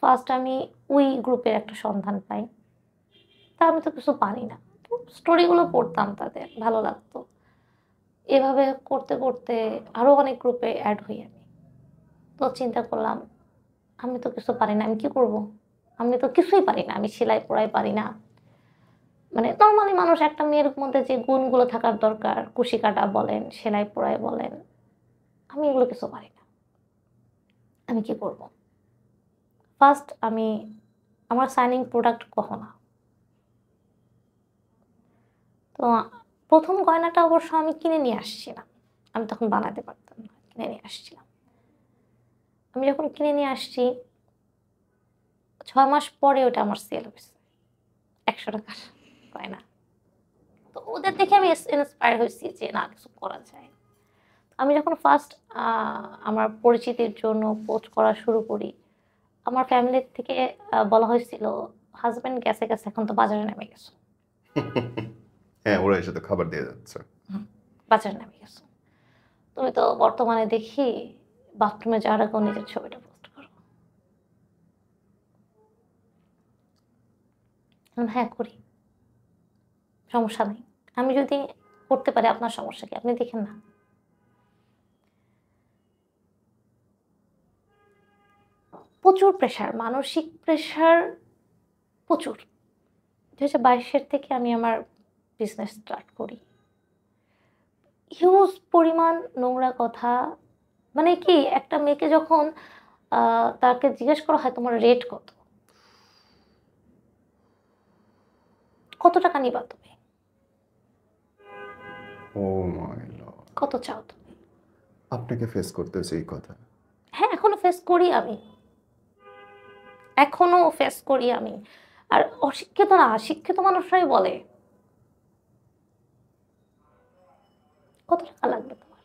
ফার্স্ট আমি ওই গ্রুপের একটা সন্ধান পাই। তা আমি তো কিছু পারি না। তো স্টোরিগুলো পড়তাম তাদের, ভালো লাগতো। এভাবে করতে, করতে আরো অনেক গ্রুপে এড হই আমি। তো চিন্তা করলাম, আমি তো কিছু পারি না। আমি কি করব? আমি তো কিছুই পারি না। আমি সেলাই-পড়াই পারি না। মানে নরমালি মানুষ একটা মেয়ের মধ্যে যে গুণগুলো থাকার দরকার, কুশি কাটা বলেন, সেলাই-পড়াই বলেন, আমি এগুলো কিছু পারি না। আমি কি করব? ফার্স্ট আমার সাইনিং প্রোডাক্ট গহনা। তো ১ম গয়নাটা অবশ্য আমি কিনে নিয়ে আসছিলাম। আমি তখন বানাতে পারতাম না। কিনে নিয়ে আসছিলাম। আমি যখন কিনে নিয়ে আসছি, ৬ মাস পরে ওটা আমার সেল হইছে। ৳১০০ র গয়না। তো ওদের দেখে আমি ইন্সপায়ার হইছি যে না কিছু করা যায়। আমি যখন ফার্স্ট আ আমার পরিচিতির জন্য পোস্ট করা শুরু করি, আমার ফ্যামিলির থেকে বলা হয়েছিল, "হাসব্যান্ড গেছে, এখন তো বাজারে নেমে গেছো।" হ্যাঁ, ওরা এসে তো খাবার দিয়ে যাচ্ছে। হুম, "বাজারে নেমে গেছো। তুমি তো বর্তমানে দেখি বাথরুমে যাওয়ার আগেও নিজের ছবিটা পোস্ট করো।" "হ্যাঁ, করি। সমস্যা নাই। আমি যদি করতে পারি আপনার সমস্যা কি? আপনি দেখেন না।" প্রচুর প্রেশার, মানসিক প্রেশার প্রচুর। ২০২২ এর থেকে আমি আমার বিজনেস স্টার্ট করি। হিউজ পরিমাণ নোংরা কথা মানে কি একটা মেয়েকে যখন আ তাকে জিজ্ঞেস করা হয় তোমার রেট কত? কত টাকা নিবা তুমি? ওহ মাই লর্ড! কত চাও তুমি? আপনাকে ফেস করতে হয়েছে এই কথা। হ্যাঁ, এখনো ফেস করি আমি। এখনো ফেস করি আমি। আর অশিক্ষিত না, শিক্ষিত মানুষরাই বলে, "কত টাকা লাগবে তোমার?"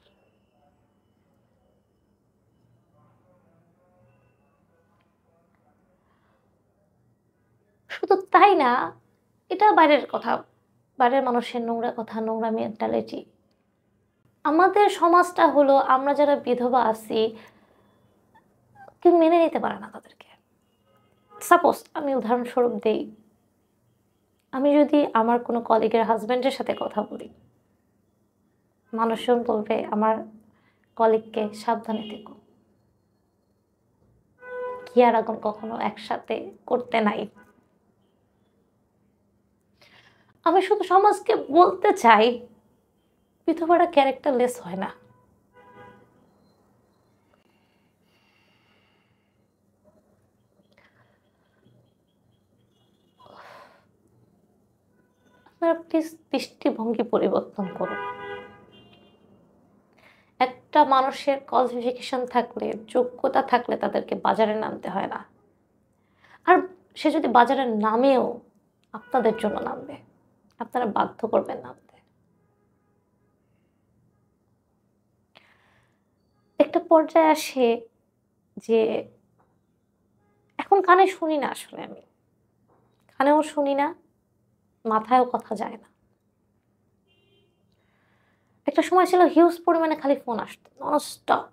শুধু তাই না, এটা বাইরের কথা। বাইরের মানুষের নোংরা কথা, নোংরা মেন্টালিটি। আমাদের সমাজটা হলো আমরা যারা বিধবা আছি, কেউ মেনে নিতে পারে না তাদেরকে। সাপোজ আমি উদাহরণস্বরূপ দেই, আমি যদি আমার কোনো কলিগের হাসব্যান্ডের সাথে কথা বলি, মানুষজন বলবে আমার কলিগকে সাবধানে থেকো। কি আর এখন কখনো একসাথে করতে নাই। আমি শুধু সমাজকে বলতে চাই, বিধবারা ক্যারেক্টারলেস হয় না। আপনারা প্লিজ দৃষ্টিভঙ্গি পরিবর্তন করুন। একটা মানুষের কোয়ালিফিকেশন থাকলে, যোগ্যতা থাকলে তাদেরকে বাজারে নামতে হয় না। আর সে যদি বাজারে নামেও আপনাদের জন্য নামবে, আপনারা বাধ্য করবেন নামতে। একটা পর্যায়ে আসে যে এখন কানে শুনি না, আসলে আমি কানেও শুনি না, মাথায়ও কথা যায় না। একটা সময় ছিল হিউজ পরিমাণে খালি ফোন আসতো, ননস্টপ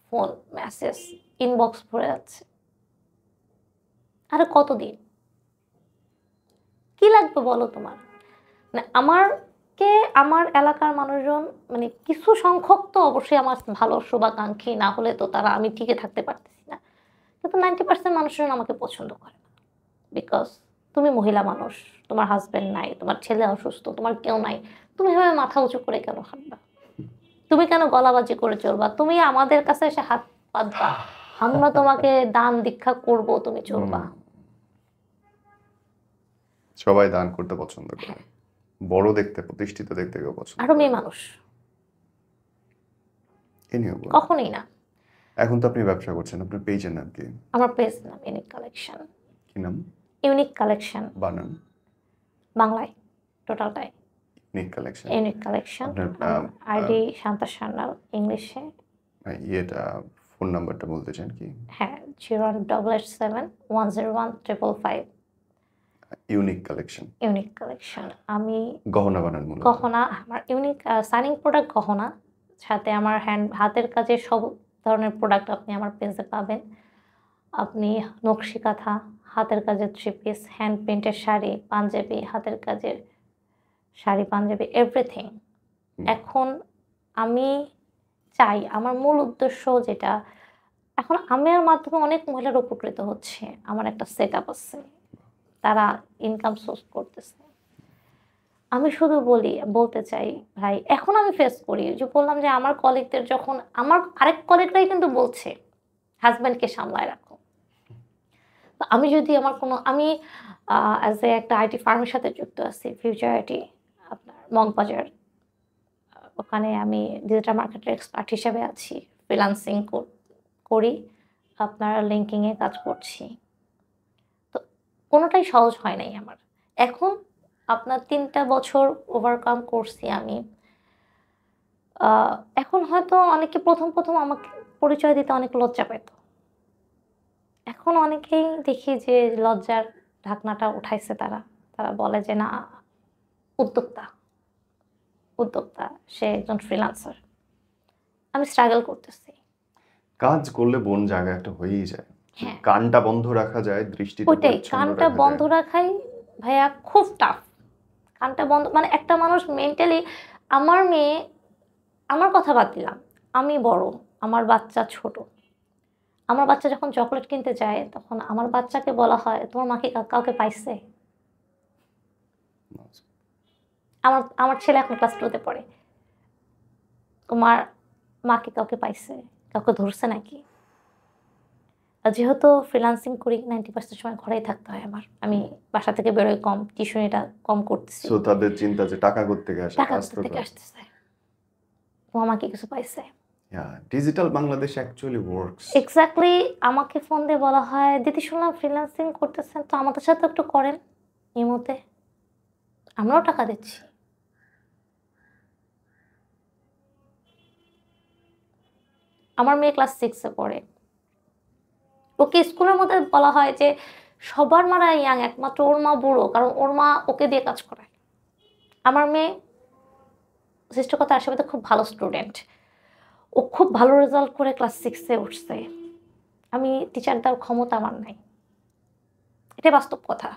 ফোন, মেসেজ, ইনবক্স ভরে যাচ্ছে। আরে কতদিন? কি লাগবে বলো তোমার? মানে আমারকে আমার এলাকার মানুষজন, মানে কিছু সংখ্যক তো অবশ্যই আমার ভালো শুভাকাঙ্ক্ষী, না হলে তো তারা আমি টিকে থাকতে পারতেছি না। কিন্তু 90% মানুষজন আমাকে পছন্দ করে না। বিকজ তুমি মহিলা মানুষ, তোমার হাজবেন্ড নাই, তোমার ছেলে অসুস্থ, তোমার কেউ নাই। তুমি এভাবে মাথা উঁচু করে কেন হাঁটবা? তুমি কেন গলাবাজি করে চলবা? তুমি আমাদের কাছে এসে হাত পাতবা, আমরা তোমাকে দান দীক্ষা করব, তুমি চলবা। সবাই দান করতে পছন্দ করে, বড় দেখতে, প্রতিষ্ঠিত দেখতে কেউ পছন্দ আরো করে মেয়ে না। মানুষ এ নিয়েও বলুন। কখনোই না। এখন তো আপনি ব্যবসা করছেন, আপনার পেজের নাম কি? আমার পেজ নাম ইউনিক কালেকশন। কি নাম? ইউনিক কালেকশন বানান। বাংলায় টোটালটাই ইউনিক কালেকশন। Unique collection. আপনার আইডি শান্তা সান্যাল, ইংলিশে। ইয়েটা, ফোন নাম্বারটা বলতে চান কি? হ্যাঁ, 08871015555। Unique collection. Unique collection. আমি গহনা বানান মূলত? গহনা, আমার ইউনিক সাইনিং প্রোডাক্ট গহনা, সাথে আমার হাতের কাজের সব ধরনের প্রোডাক্ট আপনি আমার পেজে পাবেন। আপনি নকশি কাঁথা, হাতের কাজের থ্রি পিস, হ্যান্ড পেইন্টের শাড়ি, পাঞ্জাবি, হাতের কাজের শাড়ি, পাঞ্জাবি, এভরিথিং। এখন আমি চাই, আমার মূল উদ্দেশ্য যেটা, এখন আমার মাধ্যমে অনেক মহিলার উপকৃত হচ্ছে। আমার একটা সেট আপ আছে, তারা ইনকাম সোর্স করতেছে। আমি শুধু বলতে চাই ভাই, এখন আমি ফেস করি, যে বললাম যে আমার কলিগদের, যখন আমার আরেক কলিগরাই কিন্তু বলছে হাজব্যান্ডকে সামলায় রাখো। তো আমি যদি আমার কোনো, আমি অ্যাজ এ একটা আইটি ফার্মের সাথে যুক্ত আছি, ফিউচার আইটি, আপনার মগবাজার। ওখানে আমি ডিজিটাল মার্কেটের এক্সপার্ট হিসেবে আছি, ফ্রিল্যান্সিং করি, আপনার লিঙ্কিংয়ে কাজ করছি। তো কোনোটাই সহজ হয় নাই আমার। এখন আপনার 3টা বছর ওভারকাম করছি আমি। এখন হয়তো অনেকে প্রথম আমাকে পরিচয় দিতে অনেক লজ্জা পেত। এখন অনেকেই দেখি যে লজ্জার ঢাকনাটা উঠাইছে তারা। তারা বলে যে না, উদ্যোক্তা, উদ্যোক্তা, সে একজন ফ্রিল্যান্সার। আমি স্ট্রাগল করতেছি। কাজ করলে বোন জায়গা একটা হয়েই যায়। হ্যাঁ, কানটা বন্ধ রাখা যায়, দৃষ্টিটা ওইটাই, পরিচ্ছন্ন কানটা রাখা বন্ধ যায়। রাখাই ভাইয়া খুব টাফ। কানটা বন্ধ, মানে একটা মানুষ মেন্টালি, আমার মেয়ে, আমার কথা বাদ দিলাম, আমি বড়, আমার বাচ্চা ছোট। আমার বাচ্চা যখন চকলেট কিনতে যায়, তখন আমার বাচ্চাকে বলা হয়, তোমার মা কি কাউকে পাইছে? আমার আমার ছেলে এখন ক্লাস 2তে পড়ে। তোমার মা কি কাউকে পাইছে? কাউকে ধরছে নাকি? আর যেহেতু ফ্রিল্যান্সিং করি, 90% সময় ঘরেই থাকতে হয় আমার। আমি বাসা থেকে বেরোই কম, টিউশনিটা কম করতেছি। সো তাদের চিন্তা যে টাকা কোত্থেকে আসে, টাকা কাজ কোথা তো থেকে করে। আসতেছে? তোমার মা কি কিছু পাইছে? Digital Bangladesh actually works. Exactly. আমাকে ফোন দিয়ে বলা হয়, দিদি শুনলাম ফ্রিল্যান্সিং করতেছেন, তো আমাদের সাথে একটু করেন ইমোতে, আমরাও টাকা দিচ্ছি। আমার মেয়ে ক্লাস 6-এ পড়ে। ওকে স্কুলের মধ্যে বলা হয় যে সবার মারা ইয়াং, একমাত্র ওর মা বুড়ো, কারণ ওর মা ওকে দিয়ে কাজ করায়। আমার মেয়ে সৃষ্টিকতার আশেপাশে খুব ভালো স্টুডেন্ট, ও খুব ভালো রেজাল্ট করে ক্লাস 6-এ উঠছে। আমি টিচার দেওয়ার ক্ষমতা আমার নাই, এটাই বাস্তব কথা।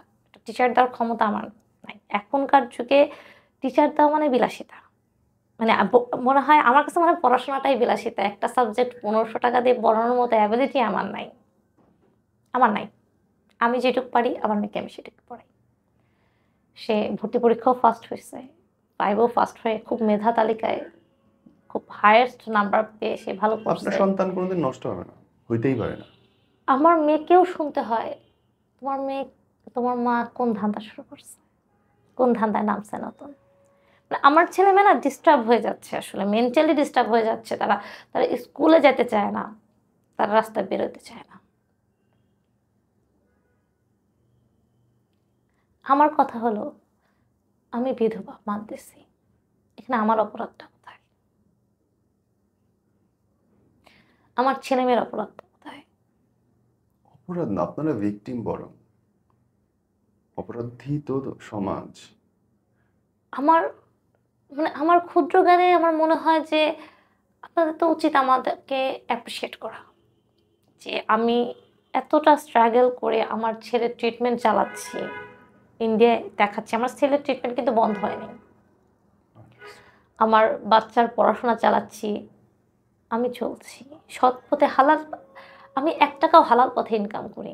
টিচার দেওয়ার ক্ষমতা আমার নাই। এখনকার যুগে টিচার দেওয়া মানে বিলাসিতা। মানে মনে হয় আমার কাছে, মনে হয় পড়াশোনাটাই বিলাসিতা। একটা সাবজেক্ট 1500 টাকা দিয়ে পড়ানোর মতো অ্যাবিলিটি আমার নাই, আমার নাই। আমি যেটুকু পারি আমার মেয়েকে আমি সেটুকু পড়াই। সে ভর্তি পরীক্ষাও ফার্স্ট হয়েছে, 5-ও ফার্স্ট হয়ে খুব মেধা তালিকায় খুব হাইয়েস্ট নাম্বার পেয়ে সে ভালো আপনার করছে। সন্তান কোনোদিন নষ্ট হবে না, হইতেই পারে না। আমার মেয়েকেও শুনতে হয়, তোমার মেয়ে, তোমার মা কোন ধান্দা শুরু করছে, কোন ধান্দায় নামছে নতুন? মানে আমার ছেলেমেয়ে না ডিস্টার্ব হয়ে যাচ্ছে আসলে, মেন্টালি ডিস্টার্ব হয়ে যাচ্ছে। তারা তারা স্কুলে যেতে চায় না, তারা রাস্তায় বেরোতে চায় না। আমার কথা হলো, আমি বিধবা মানতেছি। এখানে আমার অপরাধটা কোথায়? আমার ছেলেমেয়ের অপরাধটা কোথায়? অপরাধ না, আপনারা ভিকটিম বরং। অপরাধী তো সমাজ। আমার মানে আমার ক্ষুদ্র জ্ঞানে আমার মনে হয় যে আপনাদের তো উচিত আমাদেরকে অ্যাপ্রিশিয়েট করা। যে আমি এতটা স্ট্রাগল করে আমার ছেলের ট্রিটমেন্ট চালাচ্ছি। ইন্ডিয়ায় দেখাচ্ছি। আমার ছেলের ট্রিটমেন্ট কিন্তু বন্ধ হয়নি। আমার বাচ্চার পড়াশোনা চালাচ্ছি। আমি চলছি। সৎ পথে হালাল, আমি ৳১ হালাল পথে ইনকাম করি।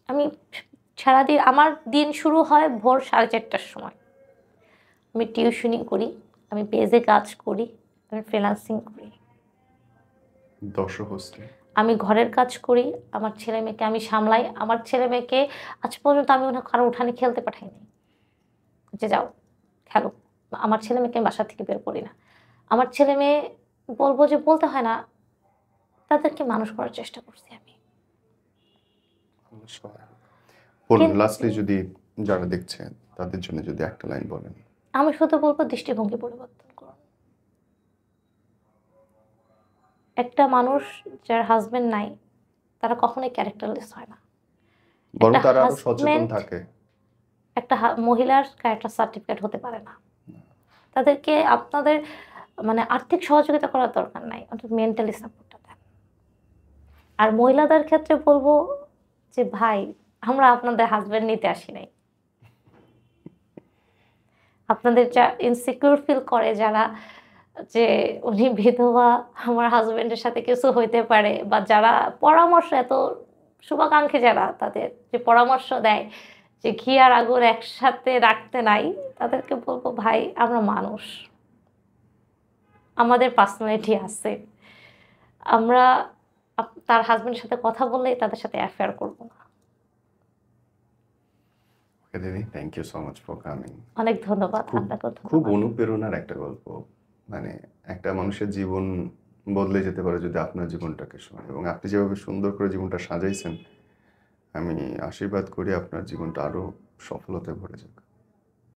আমি সারাদিন আমার দিন শুরু হয় ভোর 4:30টার সময়। আমি টিউশনি করি, আমি পেজে কাজ করি, আমি ফ্রিল্যান্সিং করি। দর্শহস্তে। আমি ঘরের কাজ করি, আমার ছেলেমেয়েকে আমি সামলাই। আমার ছেলেমেয়েকে আজ পর্যন্ত আমি কারো উঠানে খেলতে পাঠাইনি। যে যাও খেলো। আমার ছেলেমেয়েকে আমি বাসা থেকে বের করি না। আমার ছেলেমেয়ে বলব যে বলতে হয় না, তাদেরকে মানুষ করার চেষ্টা করছি আমি। বলুন, কিন্তু লাস্টলি যদি যারা দেখছেন তাদের জন্য যদি একটা লাইন বলেন। আমি শুধু বলব দৃষ্টিভঙ্গি পরিবর্তন করুন। একটা মানুষ যার হাসব্যান্ড নাই, তারা কখনোই ক্যারেক্টারলেস হয় না। বরং একটা তারা আরো সচেতন হাসব্যান্ড থাকে। একটা মহিলার ক্যারেক্টার সার্টিফিকেট হতে পারে না। তাদেরকে আপনাদের মানে আর্থিক সহযোগিতা করার দরকার নাই। অন্তত মেন্টালি সাপোর্টটা দেন। আর মহিলাদের ক্ষেত্রে বলব যে ভাই, আমরা আপনাদের হাসব্যান্ড নিতে আসি নাই। আপনাদের যা ইনসিকিউর ফিল করে যারা, যে উনি বিধবা, আমার হাসব্যান্ডের সাথে কিছু হইতে পারে, বা যারা পরামর্শ এত শুভাকাঙ্ক্ষী যারা তাদের যে পরামর্শ দেয় যে ঘি আর আগুন একসাথে রাখতে নাই, তাদেরকে বলব ভাই আমরা মানুষ। আমাদের পার্সোনালিটি আছে। আমরা তার হাসব্যান্ডের সাথে কথা বললেই তাদের সাথে অ্যাফেয়ার করব না। ওকে দিদি, thank you so much for coming. অনেক ধন্যবাদ, খুব আপনাকেও খুব ধন্যবাদ। অনুপ্রেরণার একটা গল্প। মানে একটা মানুষের জীবন বদলে যেতে পারে যদি আপনার জীবনটাকে শোনে, এবং আপনি যেভাবে সুন্দর করে জীবনটা সাজাইছেন, আমি আশীর্বাদ করি আপনার জীবনটা আরো সফলতায় ভরে যাক।